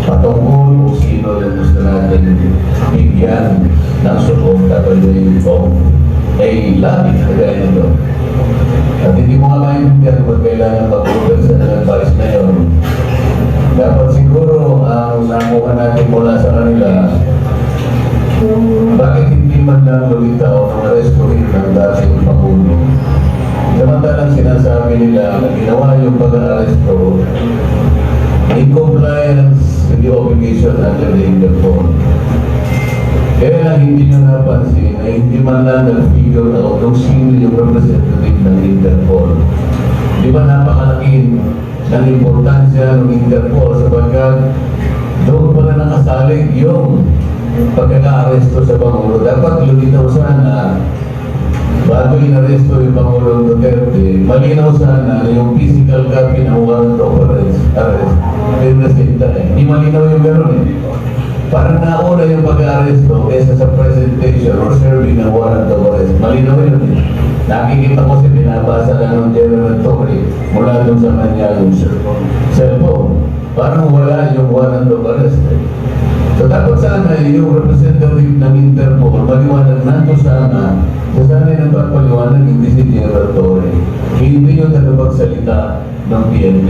patungkol kung sino yung gusto natin bigyan ng support at pwede yung ay labi kagaya nito. At hindi mo nga maintindihan kung kailangan mag-conversa ng advice na yun. Dapat siguro ang nakuha natin mula sa kanila, bakit hindi man lang lumitaw ng aresto rin ng dating Pangulo? Samantalang sinasabi nila na ginawa yung pag-aresto in compliance with the obligation under the Interpol. Kaya lang hindi nyo napansin na hindi man lang nag-figure out kung sino yung representative ng Interpol. Di ba napakalaking ng importansya ng Interpol sapagkat doon pala nakasalig yung pagkaka-aresto sa Pangulo. Dapat lumitaw sana bago inaresto yung Pangulong Duterte, malinaw sana na yung physical copy ng warrant of arrest pinresenta eh. Hindi malinaw yung gano'n eh. Parang nauna yung pag-aresto kaysa sa presentation or serving ng warrant of arrest. Malinaw yun eh. Nakikita ko si binabasa lang ng General Torre mula doon sa kanyang cellphone. Parang wala yung warrant of arrest eh. So dapat sana yung representative ng Interpol maliwanag nandun sana sana yung nagpapaliwanag hindi si General Torre. Hindi yung tagapagsalita ng PNP.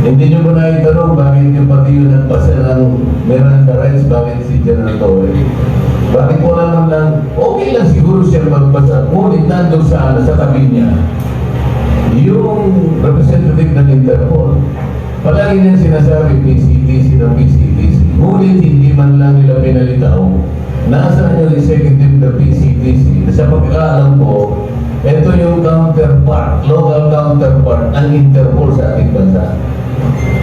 Hindi nyo muna itanong bakit yung pati yung nagpasa ng Miranda rights, bakit si General Torre. Bakit wala naman lang, okay lang siguro siya magbasa, ngunit nandun sa tabi niya yung representative ng Interpol. Palagi niyang sinasabi PCTC ng PCTC. Ngunit hindi man lang nila pinalitaw. Nasaan yung executive ng PCTC? Sa pagkakaalam ko, ito yung counterpart, local counterpart ng Interpol sa ating bansa.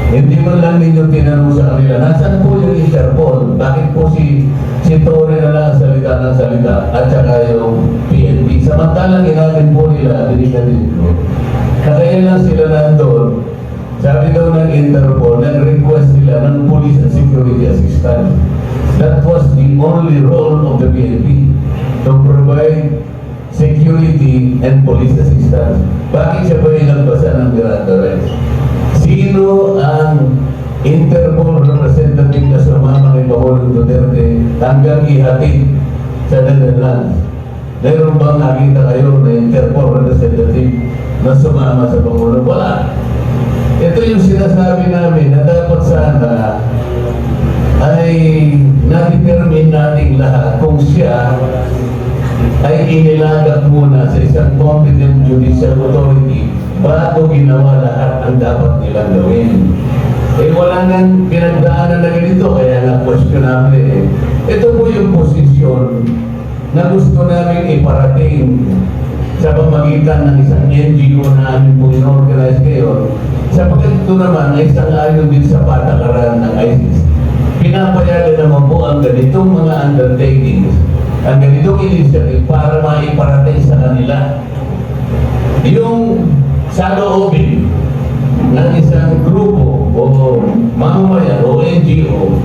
Hindi man lang ninyo tinanong sa kanila, nasaan po yung Interpol? Bakit po si Torre na lang salita ng salita at saka yung PNP? Samantalang inamin po nila, dinikanin ko. Kaya lang sila nandun. Sabi daw ng Interpol, nag-request sila ng police and security assistance. That was the only role of the PNP, to provide security and police assistance. Bakit siya ba inagbasa ng Miranda rights? Sino ang Interpol representative na sumama kay Pangulong Duterte hanggang ihatid sa Netherlands? Meron bang nakita kayo na Interpol representative na sumama sa Pangulo? Wala. Ito yung sinasabi namin na dapat sana ay na-determine natin lahat kung siya ay inilagat muna sa isang competent judicial authority bago ginawa lahat ang dapat nilang gawin. Eh wala nang pinagdaanan na ganito, kaya na-questionable eh. Ito po yung posisyon na gusto namin iparating sa pamagitan ng isang NGO na amin po in-organize ngayon. Sapagkat ito naman ay isang ayon din sa patakaran ng ISIS. Pinapayagan naman po ang ganitong mga undertakings, ang ganitong initiative para maiparating sa kanila yung saloobin ng isang grupo o mamamayan o NGO.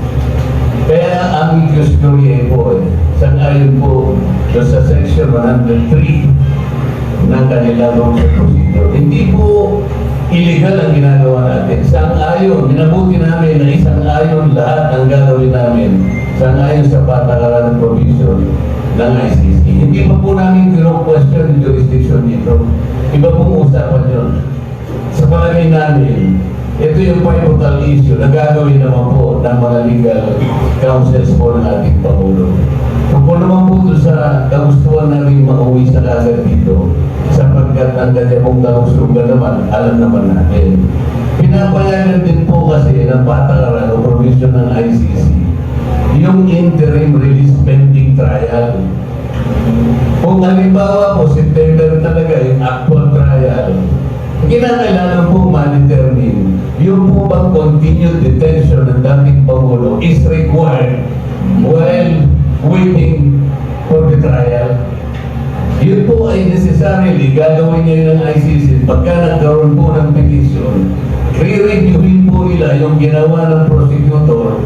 Kaya ang Diyos-Gloria po sang-ayon po sa section 103 ng kanilang rules and procedure. Hindi po illegal ang ginagawa natin. Sang-ayon, minabuti namin na isang-ayon lahat ang gagawin namin sang-ayon sa patakaran ng provision ng ICC. Hindi pa po namin question yung jurisdiction nito. Iba pong usapan yun. Sa palagay namin, ito yung pivotal issue na gagawin naman po ng mga legal counsels po ng ating Pangulo. Kung po naman po ito sa kagustuhan namin mauwi sa kasal dito, sapagkat ang kanya pong kagustuhan naman, alam naman natin. Pinapayagan din po kasi ng patakaran o provision ng ICC yung interim release pending trial. Kung halimbawa po, September talaga yung actual trial, kinakailangan po ma-determine yung po bang continued detention ng dating Pangulo is required while waiting for the trial. Yun po ay necessarily gagawin niya ng ICC pagka nagkaroon po ng petition. Re-reviewin po nila yung ginawa ng prosecutor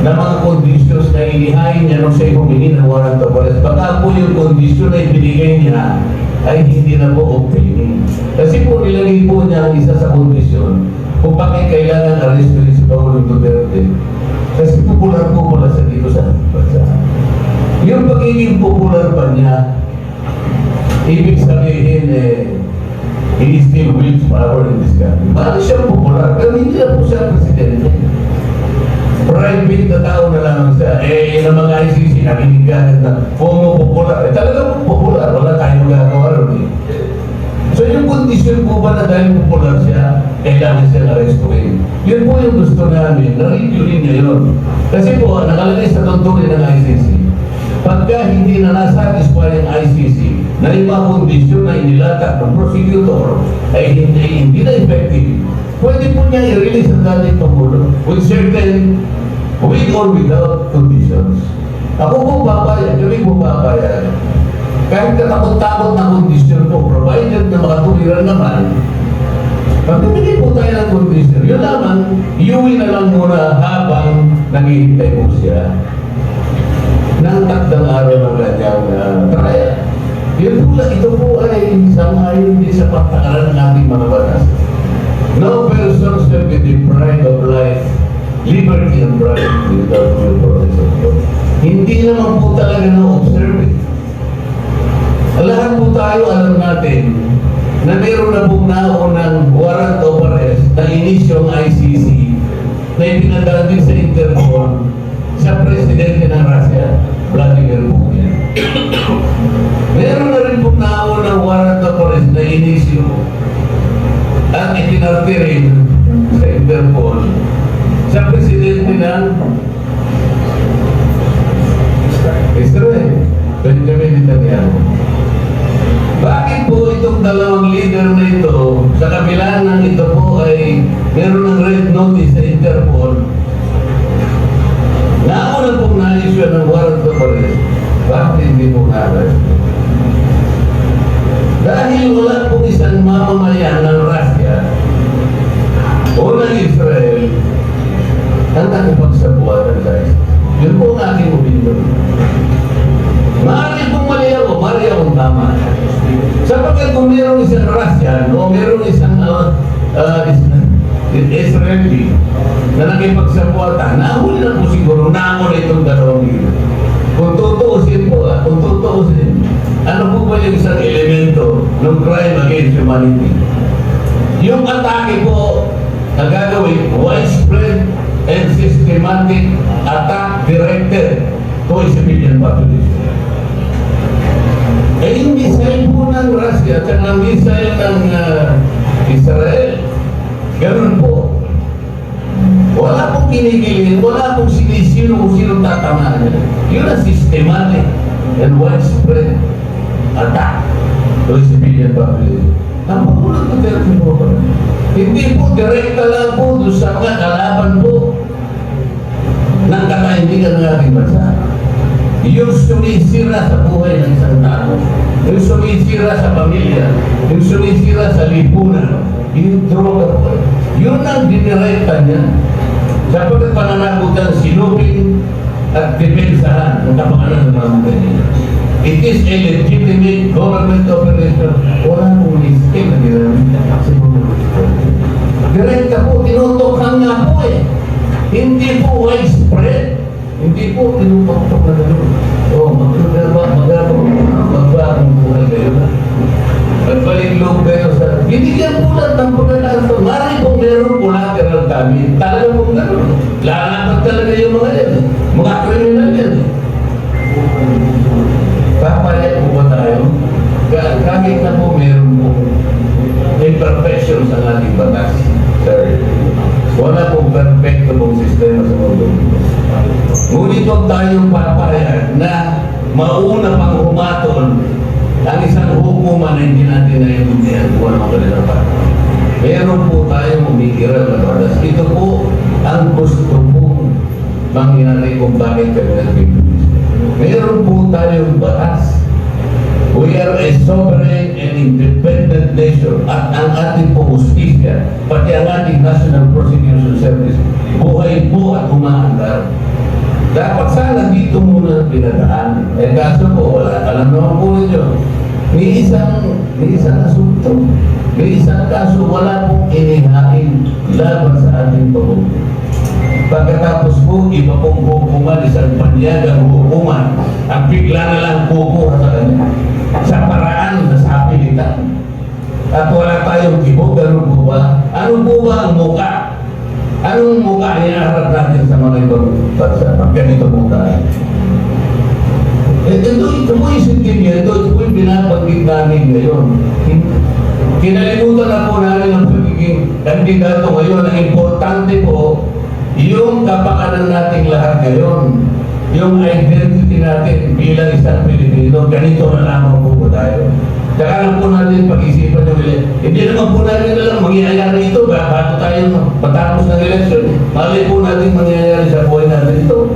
na mga conditions na inihain niya nung siya humingi ng warrant of arrest. Baka po yung condition na ibinigay niya ay hindi na po obtaining. Kasi po nilagay po niya ang isa sa kondisyon kung bakit kailangan arresto si Pangulong Duterte. Kasi popular po pala sa dito sa bansa. Yung pagiging popular pa niya Ibig sabihin, he still wields power in this country. Bakit siya popular? Pero hindi na po siya presidente. Private na tao na lang siya. Yung mga ICC, nakikigagat na, popular. Talagang popular. Wala tayong magagawa rin. So yung kondisyon po ba na dahil popular siya, kailangan siya arestuin? Yun po yung gusto namin, na-reviewin niya yun. Kasi po, nakalagay sa tuntunin ng ICC, pagka hindi na nasatisfy ang ICC na yung mga kondisyon na inilatag ng prosecutor ay hindi na effective, pwede po niya i-release ang dating Pangulo with certain, with or without conditions. Ako po papayag, kami po papayag. Kahit katakot-takot na kondisyon po, provided na makatuwiran naman, pagbibigay po tayo ng kondisyon. Yun naman, iuwi na lang muna habang naghihintay po siya ng takdang araw ng kanyang trial. Yun po lang, ito po ay sangayon din sa patakaran ng ating mga batas. No person shall be deprived of life, liberty, and property without due process of law. Hindi naman po talaga na-observe. Lahat po tayo alam natin na meron na pong naunang warrant of arrest na inisyong ICC na ipinadala din sa Interpol sa presidente ng Russia, Vladimir Putin. Meron na rin pong naunang warrant of arrest na inisyo at itinarte rin sa Interpol sa presidente ng Israel, Benjamin Netanyahu. Bakit po itong dalawang leader na ito, sa kabila ng ito po ay meron ng red notice sa Interpol, nauna pong na-issue ng warrant of arrest, bakit hindi po na-arrest? Dahil wala pong isang mamamayan ng Russia o ng Israel ang nakipagsabuatan sa ISIS. Yun po ang aking opinion. Maaari pong mali ako, maaari akong tama. Sapagkat kung mayroong isang Russian o mayroong isang Israeli na nakipagsabuatan, nahuli na po siguro na itong dalawang dito. Kung tutuusin po, kung tutuusin, ano po ba yung isang elemento ng crime against humanity? Yung atake po na gagawin, widespread and systematic attack directed to a civilian population. Eh, yung missile po ng Russia at ang missile ng Israel, ganun po. Wala pong kinikilig, wala pong sinisino kung sino tatamaan. Yun ang systematic and widespread attack to a civilian population. Ang Pangulong Duterte po ba? Hindi po, direkta lang po doon sa mga kalaban po ng kakaindigan ng ating bansa. Yung sumisira sa buhay ng isang tao, yung sumisira sa pamilya, yung sumisira sa lipunan, yung droga po. Yun ang dinirekta niya. Sapagkat pananagutan, sinupin at depensahan ng kapakanan ng mga ganyan. It is a legitimate government operation. Wala pong listing na ginamit ng direkta po, tinutokhan nga po eh. Hindi po widespread. Hindi po tinutok na gano'n. O, magbagong buhay kayo na. Magbalik loob kayo sa... Binigyan po lang ng pagkakaroon ito. Mari kung meron collateral kami, talaga pong gano'n. Lalatag talaga yung mga yan. Mga criminal yan. Papayag po ba tayo? Kahit na po meron po imperfection sa ating batas. Sir, wala pong perfecto pong sistema sa mundo. Ngunit huwag tayong papayag na mauna pang humatol ang isang hukuman na hindi natin naiintindihan kung ano ang kanilang pa. Meron po tayong umikiral na batas. Ito po ang gusto pong mangyari kung bakit kami nagpipilis. Meron po tayong batas. We are a sovereign and independent nation at ang ating pong hustisya, pati ang ating National Prosecution Service, buhay po at umaandar. Dapat sana dito muna pinadaan. Eh kaso po, wala. Alam naman po ninyo, may isang asunto, may isang kaso, wala pong inihain laban sa ating pamumuno. Pagkatapos po, iba pong hukuman, isang panyagang hukuman, ang bigla na lang kukuha sa kanya. Sa paraan na binabanggit namin ngayon. Kinalimutan na po namin ang pagiging kandidato ngayon. Ang importante po, yung kapakanan nating lahat ngayon, yung identity natin bilang isang Pilipino, ganito na lamang po tayo. Tsaka lang po natin pag-isipan yung hindi naman po natin alam mangyayari ito bago tayo matapos ng eleksyon. Mali po natin mangyayari sa buhay natin ito.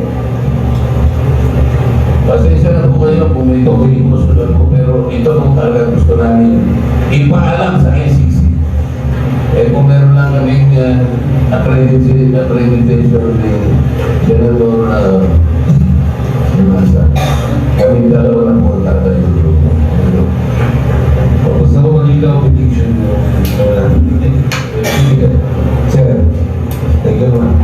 Pasensya na po kayo kung may kusunod po, pero ito po talaga gusto namin ipaalam sa ICC. Kung meron lang kaming accreditation ni Senator Masa, kaming dalawa na po tatayo. Gusto ko mag-ilaw petition mo. Sir, thank you naman.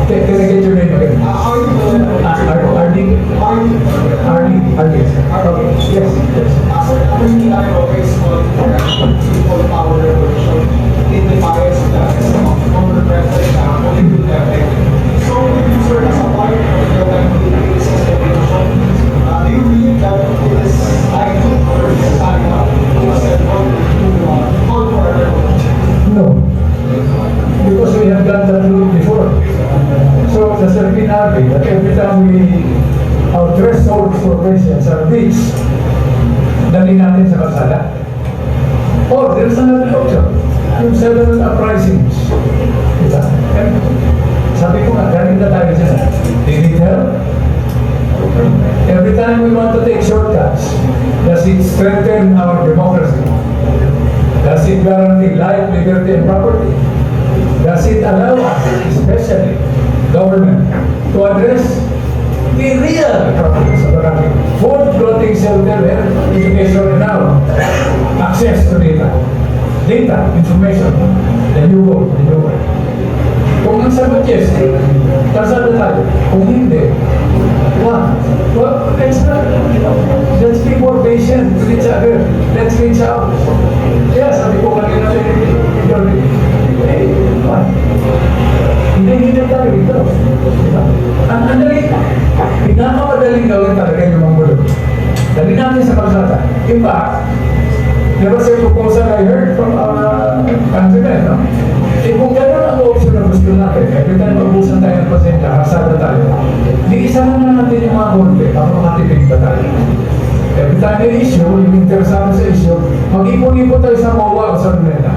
Can I get your name again? RD. Okay, yes. No. Because we have done that route before. So the Philippine Army, that every time our thresholds for patients are reached, dali natin sa kalsada. Or there's another option, yung several uprisings. Diba? And sabi ko nga, galing na tayo dyan. They need help. Every time we want to take shortcuts, does it strengthen our democracy? Does it guarantee life, liberty, and property? Does it allow us, especially government, to address the real problems of the country? Food, clothing, shelter, health, education, and now access to data. Data, information, the new world. Kung ang sagot yes, kasada tayo. Kung hindi, well, let's be more patient with each other. Let's reach out. Yeah, sabi ko kanina, hindi tayo dito. Ang dali, pinakamadaling gawin talaga yung mga mulo. Dali natin sa kalsada. In fact, there was a proposal I heard from our countrymen, no? Kung gano'n ang option na gusto natin, every time mag-usan tayo ng pasensya, kasada tayo, di isa na natin yung mga golpe, para makatipid pa tayo. Every time may issue, yung interesado sa issue, mag-ipon-ipon tayo sa MOA o sa Luneta.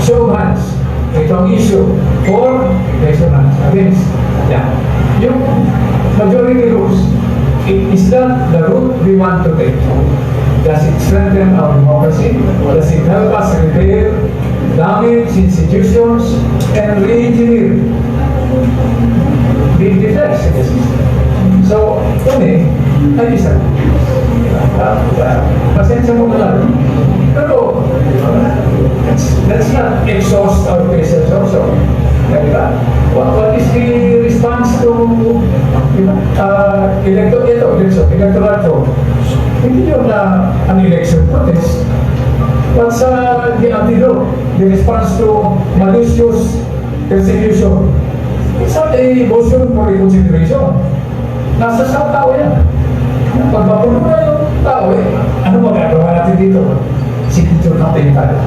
Show of hands. Ito ang issue. For resonance. Against. Yeah. Yung majority rules, is that the route we want to take? Does it strengthen our democracy? Does it help us repair damaged institutions and re-engineer the defense in the system? So, kami, ay isa. Pasensya mo lang. Pero, let's not exhaust our patience also. Diba? What is the response to electoral fraud? Hindi yun an election protest. What's the antidote? The response to malicious persecution? It's not a motion for reconsideration. Nasa sa tao yan. Pagbapuno na yung tao ano magagawa natin dito? Signature campaign tayo.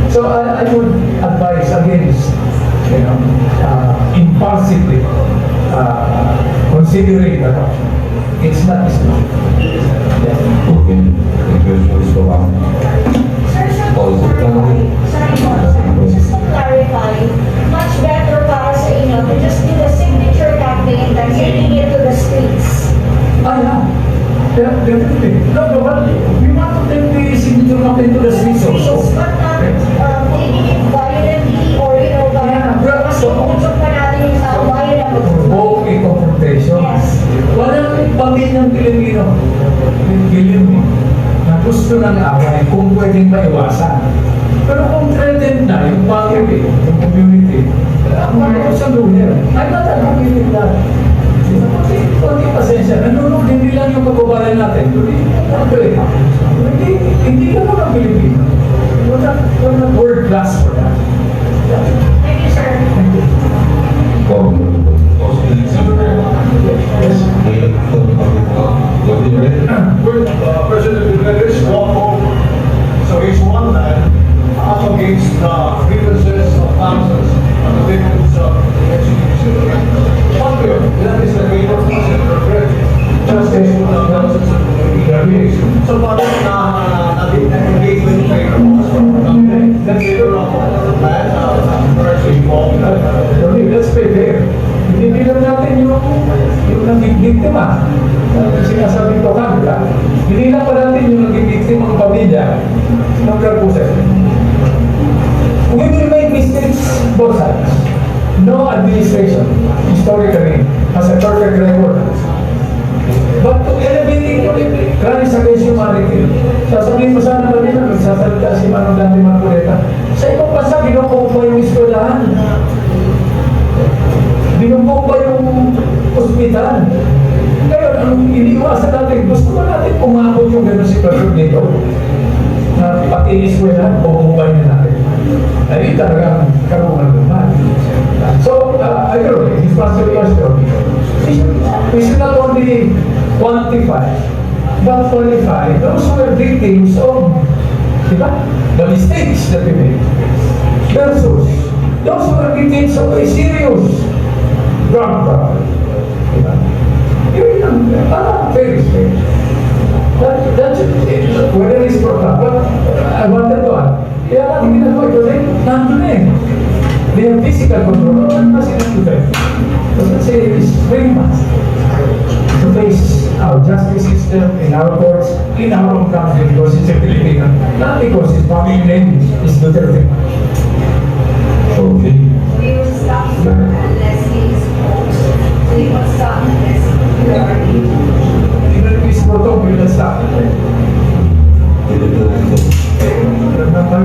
So I would advise against, impulsively considering that option. It's not easy. Okay. Questions ko ba? Just to clarify, much better para sa inyo to just do the signature campaign than taking it to the streets. Definitely. No, but we want to take the signature campaign to the streets also. But not taking it violently or, mas tumutok pa natin yung violent. Okay, confrontation. Yes. Walang pamilyang Pilipino, na gusto ng away kung pwedeng maiwasan. Pero kung threatened na yung family, yung community, ang sa lugar, I'm not advocating that. Kunti pasensya, nanonood hindi lang yung kababayan natin. hindi ka mga Pilipino. We're not world class for that. Thank you, sir. Thank you. President Duterte walked home. So he's one man up against the grievances of thousands of the victims of the execution. One way, that is the way of President Duterte. Justice for the thousands of the So parang na-engage with the favor of the favor of the man, person involved. Let's be fair. Hindi lang natin yung naging biktima. Sinasabi ko kanila. Hindi lang pa natin yung naging biktima ng pamilya ng drug possession. We will make mistakes both sides. No administration historically has a perfect record. But to elevating crimes against humanity, sasabihin mo sana namin na nagsasalita si Manong Dante Marcoleta. Sa ibang bansa, binubuo pa yung eskwelahan. Binubuo pa yung ospital. Ngayon, ang iniiwasan natin, gusto ba natin umabot yung gano'ng sitwasyon dito? Na pati eskwelahan, bumubay na natin. Ay, talagang karungan naman. So, I agree, this was the question. We should not only quantify, but qualify those who are victims of the mistakes that we made versus those who are victims of a serious drug problem. Yun ang very strange. Whether it's program, but I wanted to add, kaya natin ginagawa ito kasi nandun eh. They have physical control. Ano na sila to them? Kasi it's very much to face our justice system, in our courts, in our own country, because it's a Filipino. Not because his family name is Duterte. Okay. We will stop unless he is opposed. We will stop unless you are able. Even if he's protocol, we will stop. Dito. Remember,